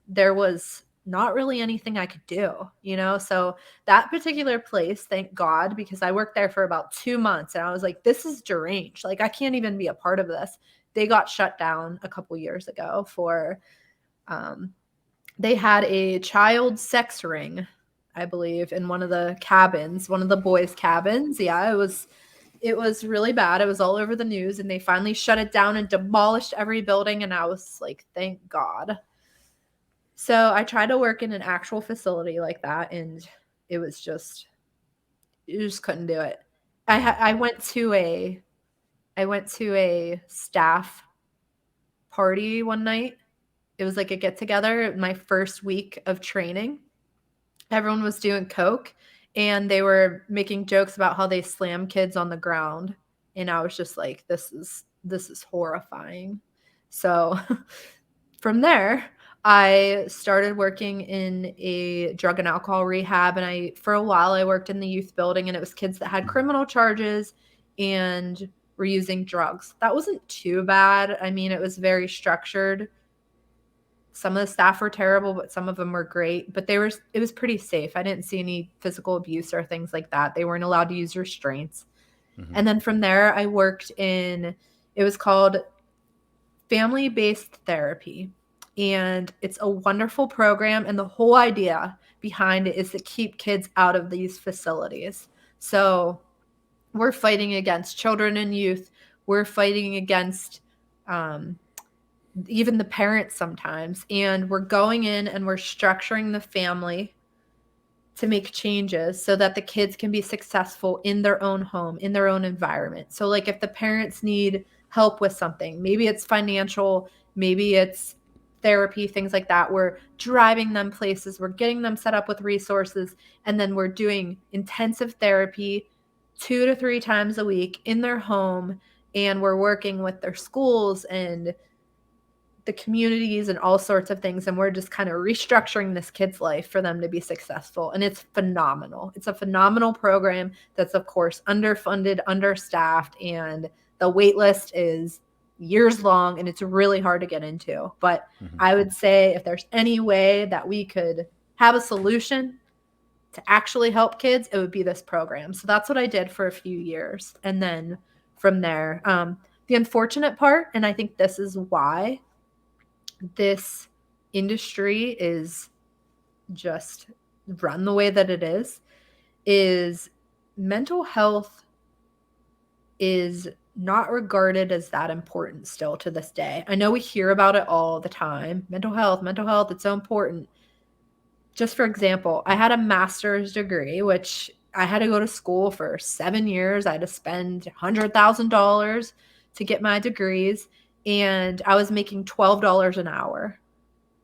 there was not really anything I could do, you know? So that particular place, thank God, because I worked there for about 2 months and I was like, this is deranged. Like, I can't even be a part of this. They got shut down a couple years ago for, they had a child sex ring, I believe, in one of the cabins, one of the boys' cabins. Yeah, it was really bad. It was all over the news and they finally shut it down and demolished every building and I was like, thank God. So I tried to work in an actual facility like that and it was just you just couldn't do it. Mm-hmm. I went to a staff party one night. It was like a get together, my first week of training. Everyone was doing coke and they were making jokes about how they slam kids on the ground and I was just like this is horrifying. So from there I started working in a drug and alcohol rehab and I for a while I worked in the youth building and it was kids that had criminal charges and were using drugs. That wasn't too bad. I mean, it was very structured. Some of the staff were terrible, but some of them were great. But it was pretty safe. I didn't see any physical abuse or things like that. They weren't allowed to use restraints. Mm-hmm. And then from there, I worked in it was called family-based therapy. And it's a wonderful program. And the whole idea behind it is to keep kids out of these facilities. So we're fighting against children and youth. We're fighting against um, even the parents sometimes. And we're going in and we're structuring the family to make changes so that the kids can be successful in their own home, in their own environment. So, like, if the parents need help with something, maybe it's financial, maybe it's therapy, things like that, we're driving them places, we're getting them set up with resources, and then we're doing intensive therapy 2 to 3 times a week in their home. And we're working with their schools and the communities and all sorts of things. And we're just kind of restructuring this kid's life for them to be successful. And it's phenomenal. It's a phenomenal program that's, of course, underfunded, understaffed, and the wait list is years long and it's really hard to get into. But Mm-hmm. I would say if there's any way that we could have a solution to actually help kids, it would be this program. So that's what I did for a few years. And then from there, the unfortunate part, and I think this is why this industry is just run the way that it is mental health is not regarded as that important still to this day. I know we hear about it all the time. Mental health, it's so important. Just for example, I had a master's degree, which I had to go to school for 7 years. I had to spend $100,000 to get my degrees, and I was making $12 an hour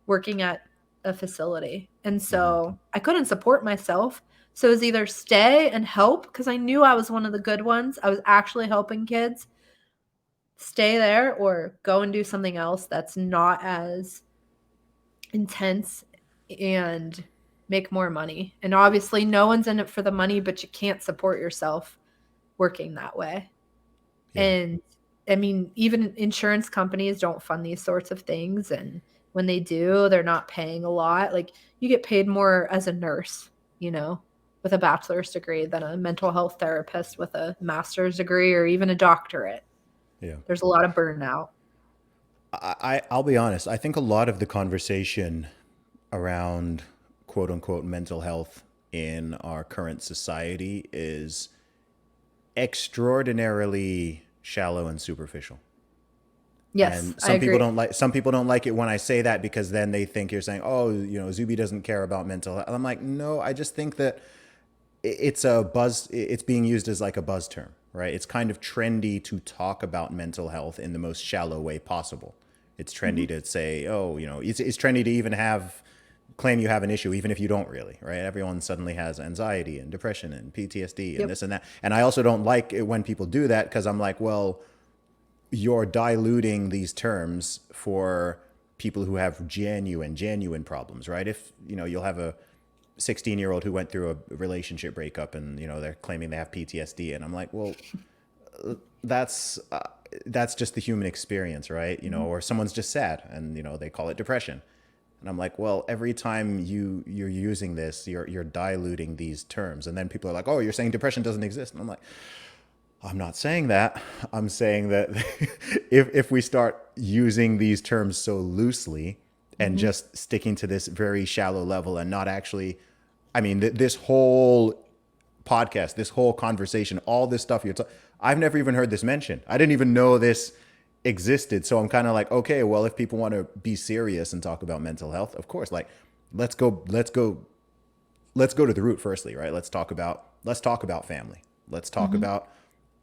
working at a facility. And Mm-hmm. so I couldn't support myself. So it was either stay and help because I knew I was one of the good ones. I was actually helping kids, stay there, or go and do something else that's not as intense and make more money. And obviously, no one's in it for the money, but you can't support yourself working that way. Yeah. And I mean, even insurance companies don't fund these sorts of things. And when they do, they're not paying a lot. Like, you get paid more as a nurse, with a bachelor's degree than a mental health therapist with a master's degree or even a doctorate. Yeah. There's a lot of burnout. I'll be honest. I think a lot of the conversation around quote unquote mental health in our current society is extraordinarily shallow and superficial. Yes, And I agree. some people don't like it when I say that, because then they think you're saying, "Oh, Zuby doesn't care about mental health." And I'm like, "No, I just think that it's a buzz, it's being used as like a buzz term, right? It's kind of trendy to talk about mental health in the most shallow way possible. It's trendy Mhm. to say, oh, it's trendy to even have claim you have an issue even if you don't really, right? Everyone suddenly has anxiety and depression and PTSD and Yep. this and that. And I also don't like it when people do that, because I'm like, well, you're diluting these terms for people who have genuine problems, right? If you'll have a 16-year-old who went through a relationship breakup, and they're claiming they have PTSD, and I'm like, well, that's that's just the human experience, right? Mhm. Or someone's just sad, and they call it depression. And I'm like, well, every time you're using this, you're diluting these terms, and then people are like, oh, you're saying depression doesn't exist, and I'm like, I'm not saying that. I'm saying that if we start using these terms so loosely and Mhm. just sticking to this very shallow level and not actually, I mean, this whole podcast, this whole conversation, all this stuff I've never even heard this mentioned. I didn't even know this existed. So I'm kind of like, okay, well, if people want to be serious and talk about mental health, of course, like let's go to the root firstly, right? Let's talk about family. Mhm.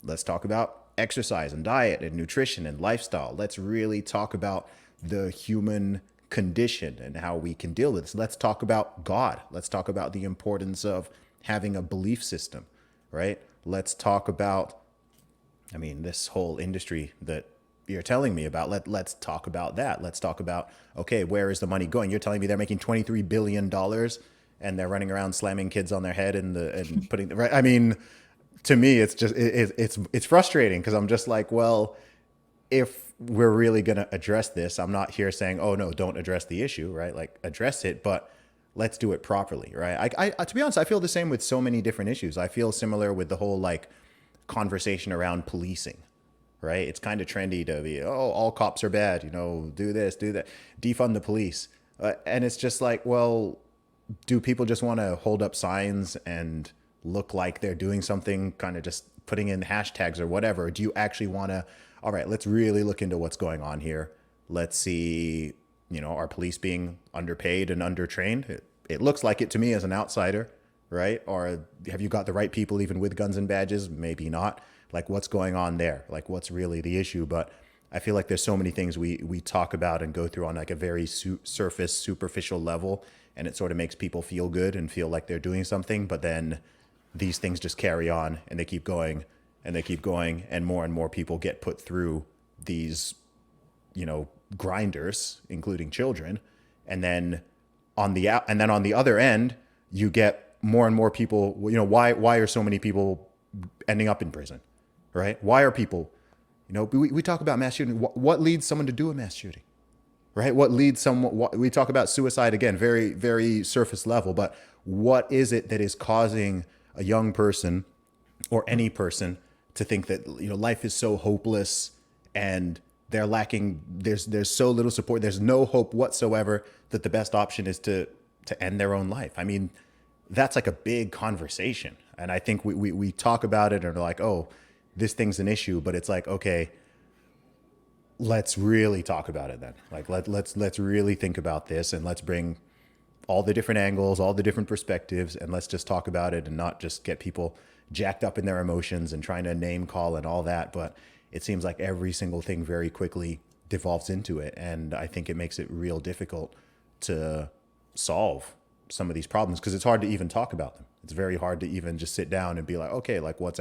Let's talk about exercise and diet and nutrition and lifestyle. Let's really talk about the human condition and how we can deal with this. Let's talk about God. Let's talk about the importance of having a belief system, right? Let's talk about, I mean, this whole industry that you're telling me about. Let's talk about that. Let's talk about, okay, where is the money going? You're telling me they're making $23 billion and they're running around slamming kids on their head and putting the right. I mean, to me, it's just it's frustrating, because I'm just like, well, if we're really going to address this, I'm not here saying, oh no, don't address the issue, right? Like, address it, but let's do it properly, right? To be honest, I feel the same with so many different issues. I feel similar with the whole like conversation around policing, right? It's kind of trendy to be, oh, all cops are bad, do this, do that, defund the police. And it's just like, well, do people just want to hold up signs and look like they're doing something, kind of just putting in hashtags or whatever? Do you actually want to, all right, let's really look into what's going on here. Let's see, are police being underpaid and undertrained? It looks like it to me as an outsider, right? Or have you got the right people even with guns and badges? Maybe not. Like, what's going on there? Like, what's really the issue? But I feel like there's so many things we talk about and go through on like a very surface, superficial level, and it sort of makes people feel good and feel like they're doing something. But then these things just carry on, and they keep going, and they keep going, and more people get put through these, grinders, including children, and then on the other end, you get more and more people. Why are so many people ending up in prison, right? Why are people, we talk about mass shooting. What leads someone to do a mass shooting, right? What leads someone? We talk about suicide again, very very surface level, but what is it that is causing a young person or any person to think that life is so hopeless, and they're lacking, there's so little support, there's no hope whatsoever, that the best option is to end their own life? I mean, that's like a big conversation, and I think we talk about it and are like, oh, this thing's an issue, but it's like, okay, let's really talk about it then. Like, let's really think about this, and let's bring all the different angles, all the different perspectives, and let's just talk about it and not just get people jacked up in their emotions and trying to name call and all that. But it seems like every single thing very quickly devolves into it. And I think it makes it real difficult to solve some of these problems, because it's hard to even talk about them. It's very hard to even just sit down and be like, okay, like, what's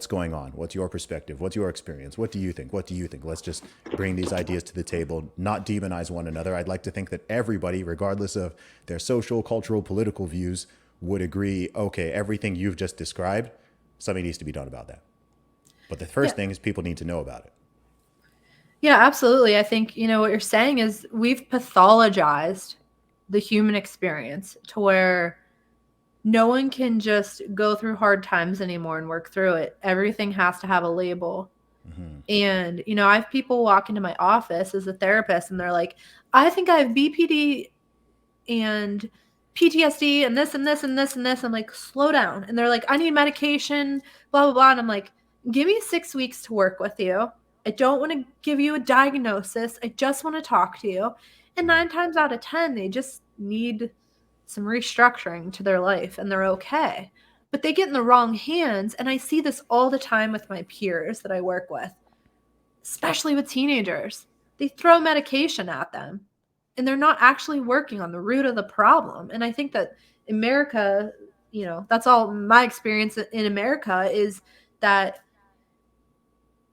going on? What's your perspective? What's your experience? What do you think? What do you think? Let's just bring these ideas to the table, not demonize one another. I'd like to think that everybody, regardless of their social, cultural, political views, would agree, okay, everything you've just described, something needs to be done about that. But the Yeah. first thing is people need to know about it. Yeah, absolutely. I think, what you're saying is we've pathologized the human experience to where no one can just go through hard times anymore and work through it. Everything has to have a label. And, I have people walk into my office as a therapist and they're like, I think I have BPD. and PTSD and this and this and this and this. I'm like, slow down. And they're like, I need medication, blah, blah, blah. And I'm like, give me 6 weeks to work with you. I don't want to give you a diagnosis. I just want to talk to you. And 9 times out of 10, they just need some restructuring to their life and they're okay. But they get in the wrong hands. And I see this all the time with my peers that I work with, especially with teenagers. They throw medication at them and they're not actually working on the root of the problem. And I think that America, that's all my experience in America is that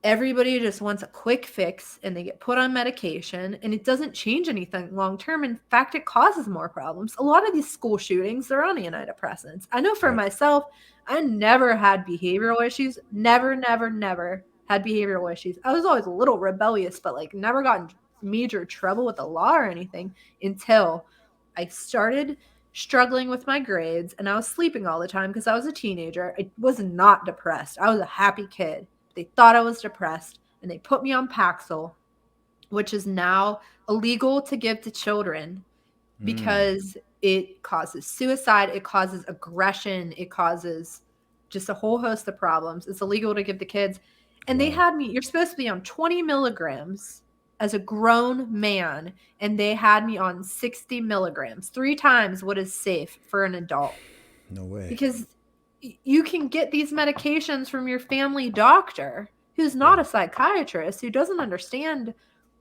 everybody just wants a quick fix and they get put on medication and it doesn't change anything long term. In fact, it causes more problems. A lot of these school shootings, they're on antidepressants. I know for Yep. myself, I never had behavioral issues. Never, never, never had behavioral issues. I was always a little rebellious, but like never got in major trouble with the law or anything until I started struggling with my grades and I was sleeping all the time because I was a teenager. I was not depressed. I was a happy kid. They thought I was depressed and they put me on Paxil, which is now illegal to give to children because it causes suicide, it causes aggression, it causes just a whole host of problems. It's illegal to give to kids. And they Wow. had me, you're supposed to be on 20 milligrams as a grown man, and they had me on 60 milligrams, 3 times what is safe for an adult. No way. Because you can get these medications from your family doctor who's Yeah. not a psychiatrist, who doesn't understand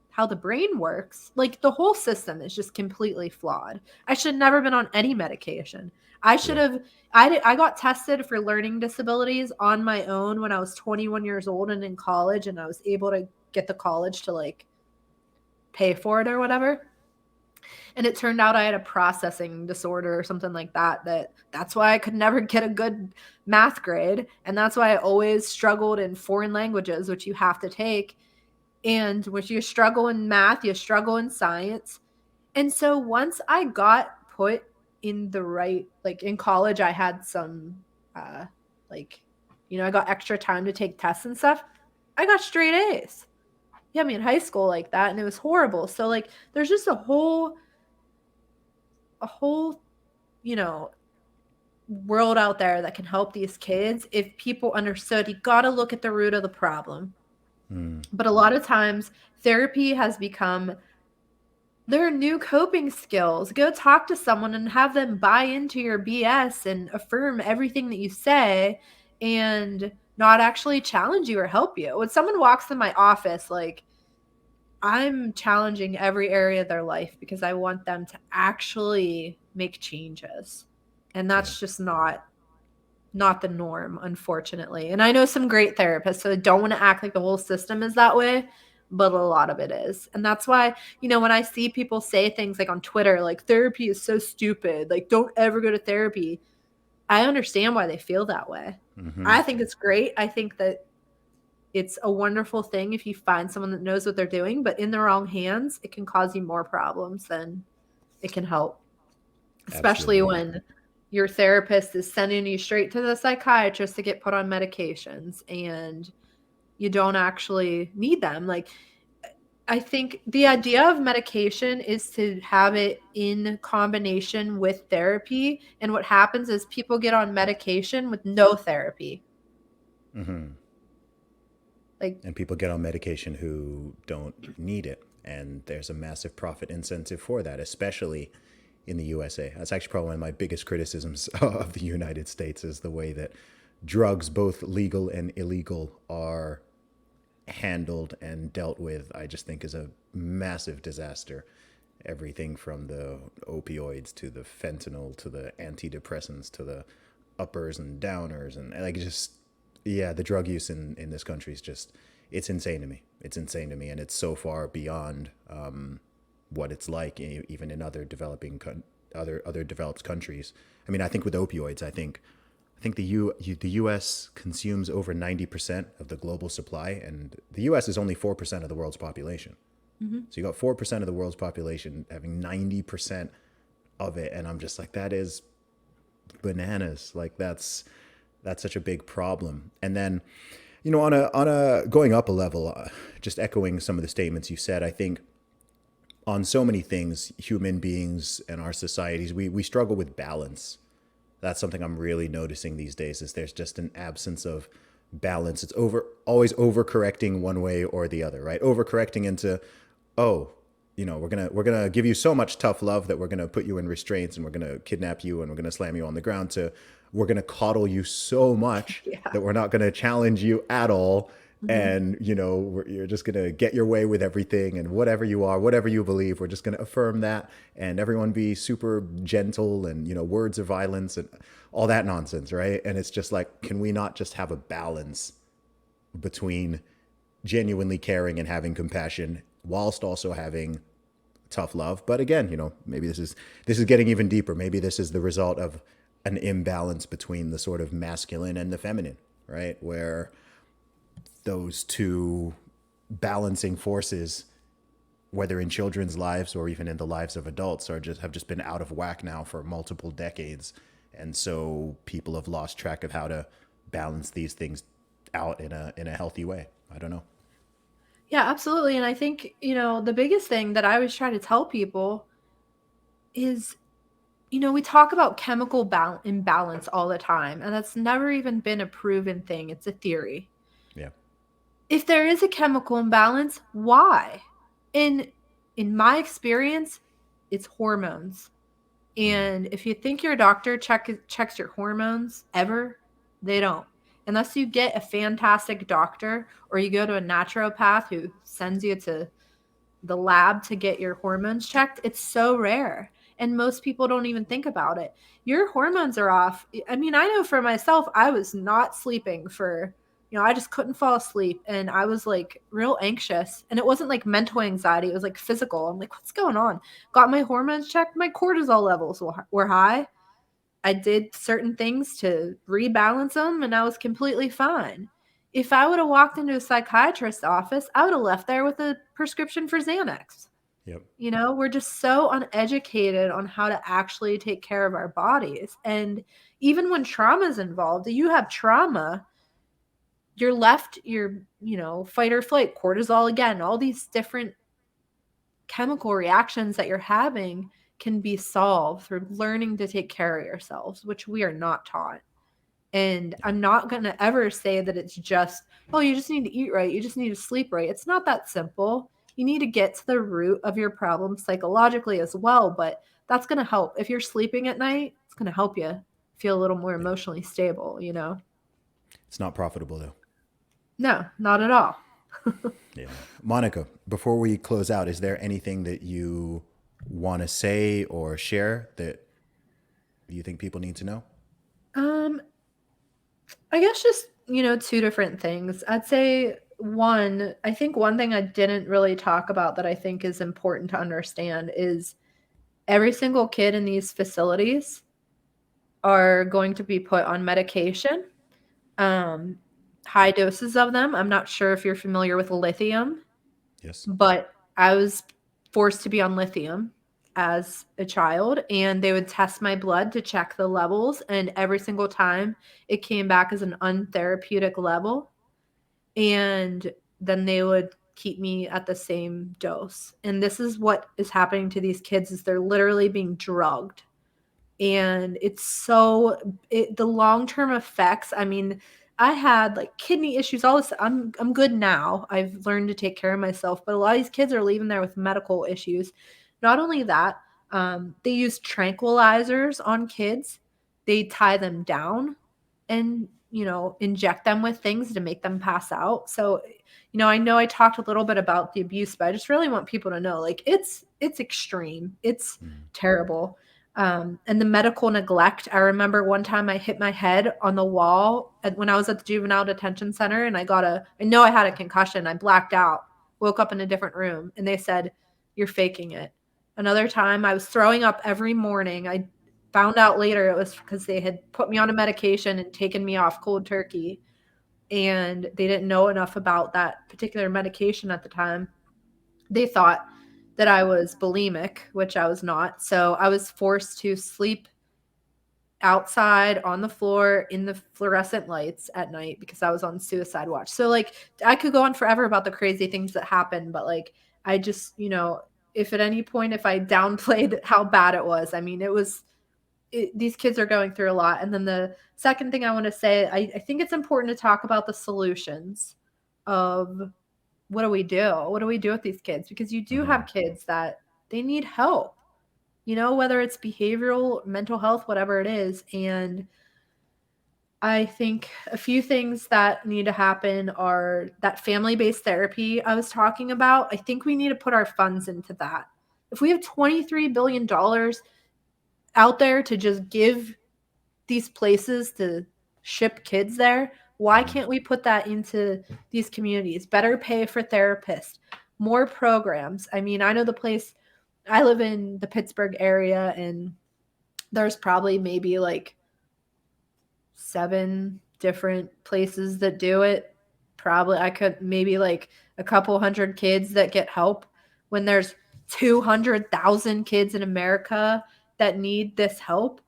how the brain works. Like the whole system is just completely flawed. I should have never been on any medication. I should Yeah. have I got tested for learning disabilities on my own when I was 21 years old and in college, and I was able to get the college to like pay for it or whatever. And it turned out I had a processing disorder or something like that. That's why I could never get a good math grade, and that's why I always struggled in foreign languages, which you have to take. And when you struggle in math, you struggle in science. And so once I got put in the right, like in college, I had some, like, I got extra time to take tests and stuff. I got straight A's. Yeah, I mean, in high school like that, and it was horrible. So like, there's just a whole, you know, world out there that can help these kids if people understood. You got to look at the root of the problem. But a lot of times, therapy has become their new coping skills. Go talk to someone and have them buy into your BS and affirm everything that you say and not actually challenge you or help you. When someone walks in my office, like, I'm challenging every area of their life because I want them to actually make changes. And Yeah. that's just not the norm, unfortunately. And I know some great therapists, so I don't want to act like the whole system is that way, but a lot of it is. And that's why, when I see people say things like on Twitter, like therapy is so stupid, like don't ever go to therapy, I understand why they feel that way. I think it's great. I think that it's a wonderful thing if you find someone that knows what they're doing, but in the wrong hands, it can cause you more problems than it can help, especially Absolutely. when your therapist is sending you straight to the psychiatrist to get put on medications and you don't actually need them. Like, I think the idea of medication is to have it in combination with therapy. And what happens is people get on medication with no therapy. Like, And people get on medication who don't need it. And there's a massive profit incentive for that, especially in the USA. That's actually probably one of my biggest criticisms of the United States is the way that drugs, both legal and illegal, are handled and dealt with. I just think is a massive disaster. Everything from the opioids to the fentanyl to the antidepressants to the uppers and downers and like just yeah, the drug use in this country is just it's insane to me. It's insane to me, and it's so far beyond what it's like even in other other developed countries. I mean, I think with opioids, I think the U.S. consumes over 90% of the global supply, and the U.S. is only 4% of the world's population. So you got 4% of the world's population having 90% of it, and I'm just like, that is bananas. Like that's such a big problem. And then, on a going up a level, just echoing some of the statements you said, I think on so many things, human beings and our societies, we struggle with balance. That's something I'm really noticing these days is there's just an absence of balance. It's always overcorrecting one way or the other, right? Overcorrecting into, oh, we're gonna give you so much tough love that we're gonna put you in restraints and we're gonna kidnap you and we're gonna slam you on the ground to we're gonna coddle you so much Yeah. that we're not gonna challenge you at all. Mhm. And you're just gonna get your way with everything and whatever you are, whatever you believe, we're just gonna affirm that and everyone be super gentle and words of violence and all that nonsense, right? And it's just like, can we not just have a balance between genuinely caring and having compassion whilst also having tough love? But again, maybe this is getting even deeper. Maybe this is the result of an imbalance between the sort of masculine and the feminine, right? Where those two balancing forces, whether in children's lives or even in the lives of adults, have just been out of whack now for multiple decades. And so people have lost track of how to balance these things out in a healthy way. I don't know. Yeah, absolutely. And I think, the biggest thing that I always try to tell people is, we talk about chemical imbalance all the time, and that's never even been a proven thing. It's a theory. Yeah. If there is a chemical imbalance, why? In in my experience, it's hormones. Mm. And if you think your doctor checks your hormones ever, they don't. Unless you get a fantastic doctor or you go to a naturopath who sends you to the lab to get your hormones checked, it's so rare. And most people don't even think about it. Your hormones are off. I mean, I know for myself, I was not sleeping for, I just couldn't fall asleep. And I was like real anxious. And it wasn't like mental anxiety, it was like physical. I'm like, what's going on? Got my hormones checked. My cortisol levels were high. I did certain things to rebalance them and I was completely fine. If I would have walked into a psychiatrist's office, I would have left there with a prescription for Xanax. Yep. We're just so uneducated on how to actually take care of our bodies. And even when trauma is involved, you have trauma, you're left, fight or flight, cortisol again, all these different chemical reactions that you're having can be solved through learning to take care of yourselves, which we are not taught. And Yeah. I'm not going to ever say that it's just, oh, you just need to eat right. You just need to sleep right. It's not that simple. You need to get to the root of your problem psychologically as well. But that's going to help. If you're sleeping at night, it's going to help you feel a little more Yeah. emotionally stable. It's not profitable though. No, not at all. Yeah. Monica, before we close out, is there anything that you want to say or share that you think people need to know? Um, I guess just, two different things. I'd say I think one thing I didn't really talk about that I think is important to understand is every single kid in these facilities are going to be put on medication, um, high doses of them. I'm not sure if you're familiar with lithium, Yes. but I was forced to be on lithium as a child, and they would test my blood to check the levels, and every single time it came back as an untherapeutic level, and then they would keep me at the same dose. And this is what is happening to these kids is they're literally being drugged, and the long-term effects. I mean, I had like kidney issues, all this. I'm good now. I've learned to take care of myself, but a lot of these kids are leaving there with medical issues. Not only that, they use tranquilizers on kids. They tie them down and, inject them with things to make them pass out. So, I know I talked a little bit about the abuse, but I just really want people to know, like, it's extreme. It's Mm. terrible. And the medical neglect. I remember one time I hit my head on the wall when I was at the juvenile detention center, and I know I had a concussion. I blacked out, woke up in a different room, and they said, "You're faking it." Another time I was throwing up every morning. I found out later it was because they had put me on a medication and taken me off cold turkey, and they didn't know enough about that particular medication at the time. They thought that I was bulimic, which I was not. So I was forced to sleep outside on the floor in the fluorescent lights at night because I was on suicide watch. So like I could go on forever about the crazy things that happened, but like I just, if at any point if I downplayed how bad it was. I mean, these kids are going through a lot. And then the second thing I want to say, I think it's important to talk about the solutions of what do we do? What do we do with these kids? Because you do Hmm. have kids that they need help, whether it's behavioral, mental health, whatever it is. And I think a few things that need to happen are that family based therapy I was talking about. I think we need to put our funds into that. If we have $23 billion out there to just give these places to ship kids there, why Hmm. can't we put that into these communities? Better pay for therapists, more programs. I mean, I know the place I live in, the Pittsburgh area, and there's probably maybe like 7 different places that do it. Probably I could maybe like a couple hundred kids that get help when there's 200,000 kids in America that need this help.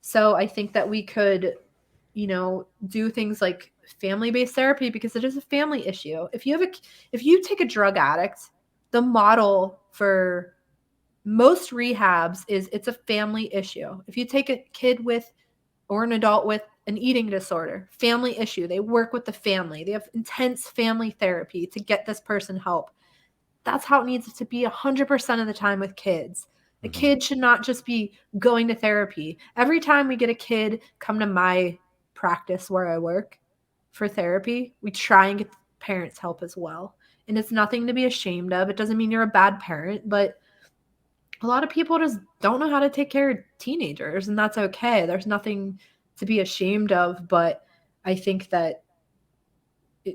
So I think that we could, do things like family-based therapy because it is a family issue. If you take a drug addict, the model for most rehabs is it's a family issue. If you take a kid with or an adult with an eating disorder, family issue, they work with the family. They have intense family therapy to get this person help. That's how it needs to be 100% of the time with kids. A Hmm. kid should not just be going to therapy. Every time we get a kid come to my practice where I work for therapy, we try and get parents help as well. And it's nothing to be ashamed of. It doesn't mean you're a bad parent, but a lot of people just don't know how to take care of teenagers, and that's okay. There's nothing to be ashamed of, but I think that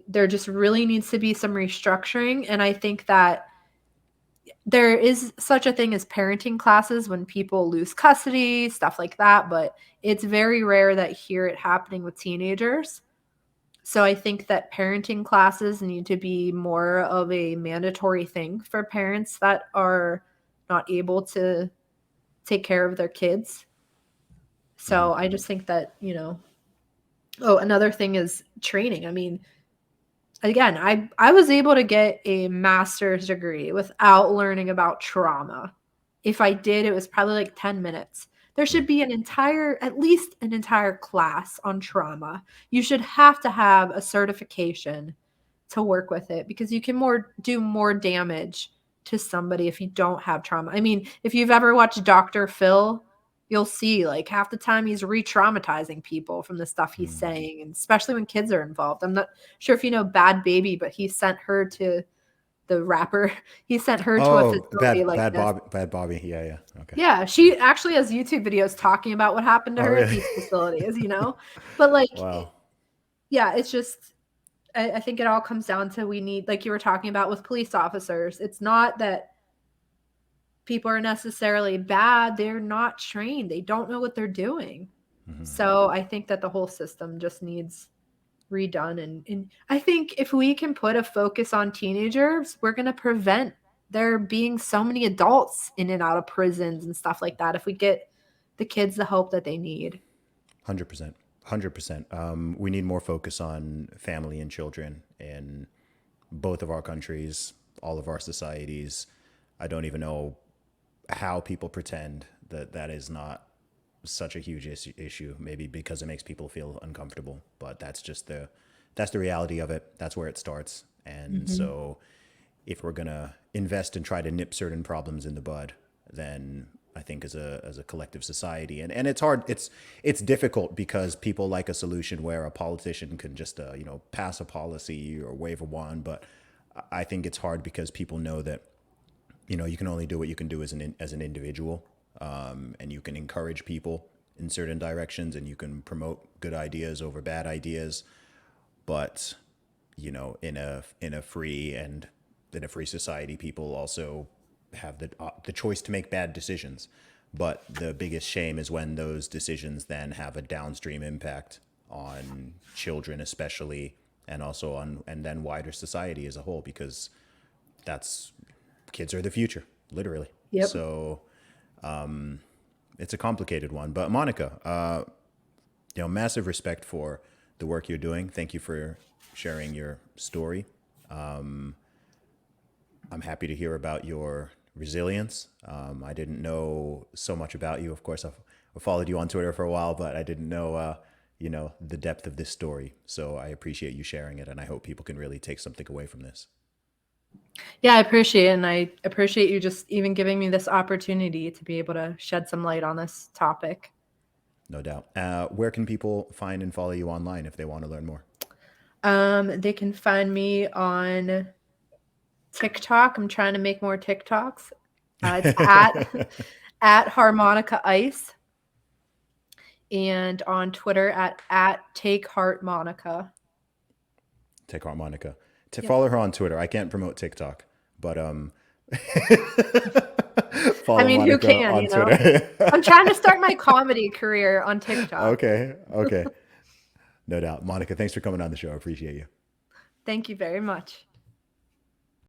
there just really needs to be some restructuring. And I think that there is such a thing as parenting classes when people lose custody, stuff like that, but it's very rare that hear it happening with teenagers. So I think that parenting classes need to be more of a mandatory thing for parents that are not able to take care of their kids. Hmm. So I just think that, oh, another thing is training. I mean, again, I was able to get a master's degree without learning about trauma. If I did, it was probably like 10 minutes. There should be at least an entire class on trauma. You should have to have a certification to work with it because you can do more damage to somebody if you don't have trauma. I mean, if you've ever watched Dr. Phil, you'll see like half the time he's re-traumatizing people from the stuff he's Hmm. saying, and especially when kids are involved. I'm not sure if you know Bad Baby, but he sent her to the rapper. He sent her to a Oh, facility like this. Bad Bobby. Yeah, yeah. Okay. Yeah, Yeah. she actually has YouTube videos talking about what happened to Oh, her at really? these facilities. But like, Wow. yeah, it's just I think it all comes down to we need, like you were talking about with police officers. It's not that people are necessarily bad. They're not trained. They don't know what they're doing. Hmm. So I think that the whole system just needs redone. And I think if we can put a focus on teenagers, we're going to prevent there being so many adults in and out of prisons and stuff like that if we get the kids the help that they need. 100%. 100%. We need more focus on family and children in both of our countries, all of our societies. I don't even know how people pretend that that is not such a huge issue. Maybe because it makes people feel uncomfortable, but that's the reality of it. That's where it starts. And Mhm. so, if we're gonna invest and try to nip certain problems in the bud, then I think as a collective society, and it's hard. It's difficult because people like a solution where a politician can just pass a policy or wave a wand, but I think it's hard because people know that you can only do what you can do as an individual, and you can encourage people in certain directions, and you can promote good ideas over bad ideas. But in a free and in a free society, people also have the choice to make bad decisions. But the biggest shame is when those decisions then have a downstream impact on children, especially, and also on and then wider society as a whole, because that's kids are the future, literally. Yep. So it's a complicated one. But Monica, massive respect for the work you're doing. Thank you for sharing your story. I'm happy to hear about your resilience. I didn't know so much about you. Of course, I've followed you on Twitter for a while, but I didn't know, the depth of this story. So I appreciate you sharing it, and I hope people can really take something away from this. Yeah, I appreciate it. And I appreciate you just even giving me this opportunity to be able to shed some light on this topic. No doubt. Where can people find and follow you online if they want to learn more? They can find me on TikTok. I'm trying to make more TikToks. It's at Harmonica Ice, and on Twitter at Take Heart Monica. Take Harmonica. To Yep. follow her on Twitter. I can't promote TikTok, but I follow mean, who Monica can, on you know? Twitter. I'm trying to start my comedy career on TikTok. Okay. Okay. No doubt. Monica, thanks for coming on the show. I appreciate you. Thank you very much.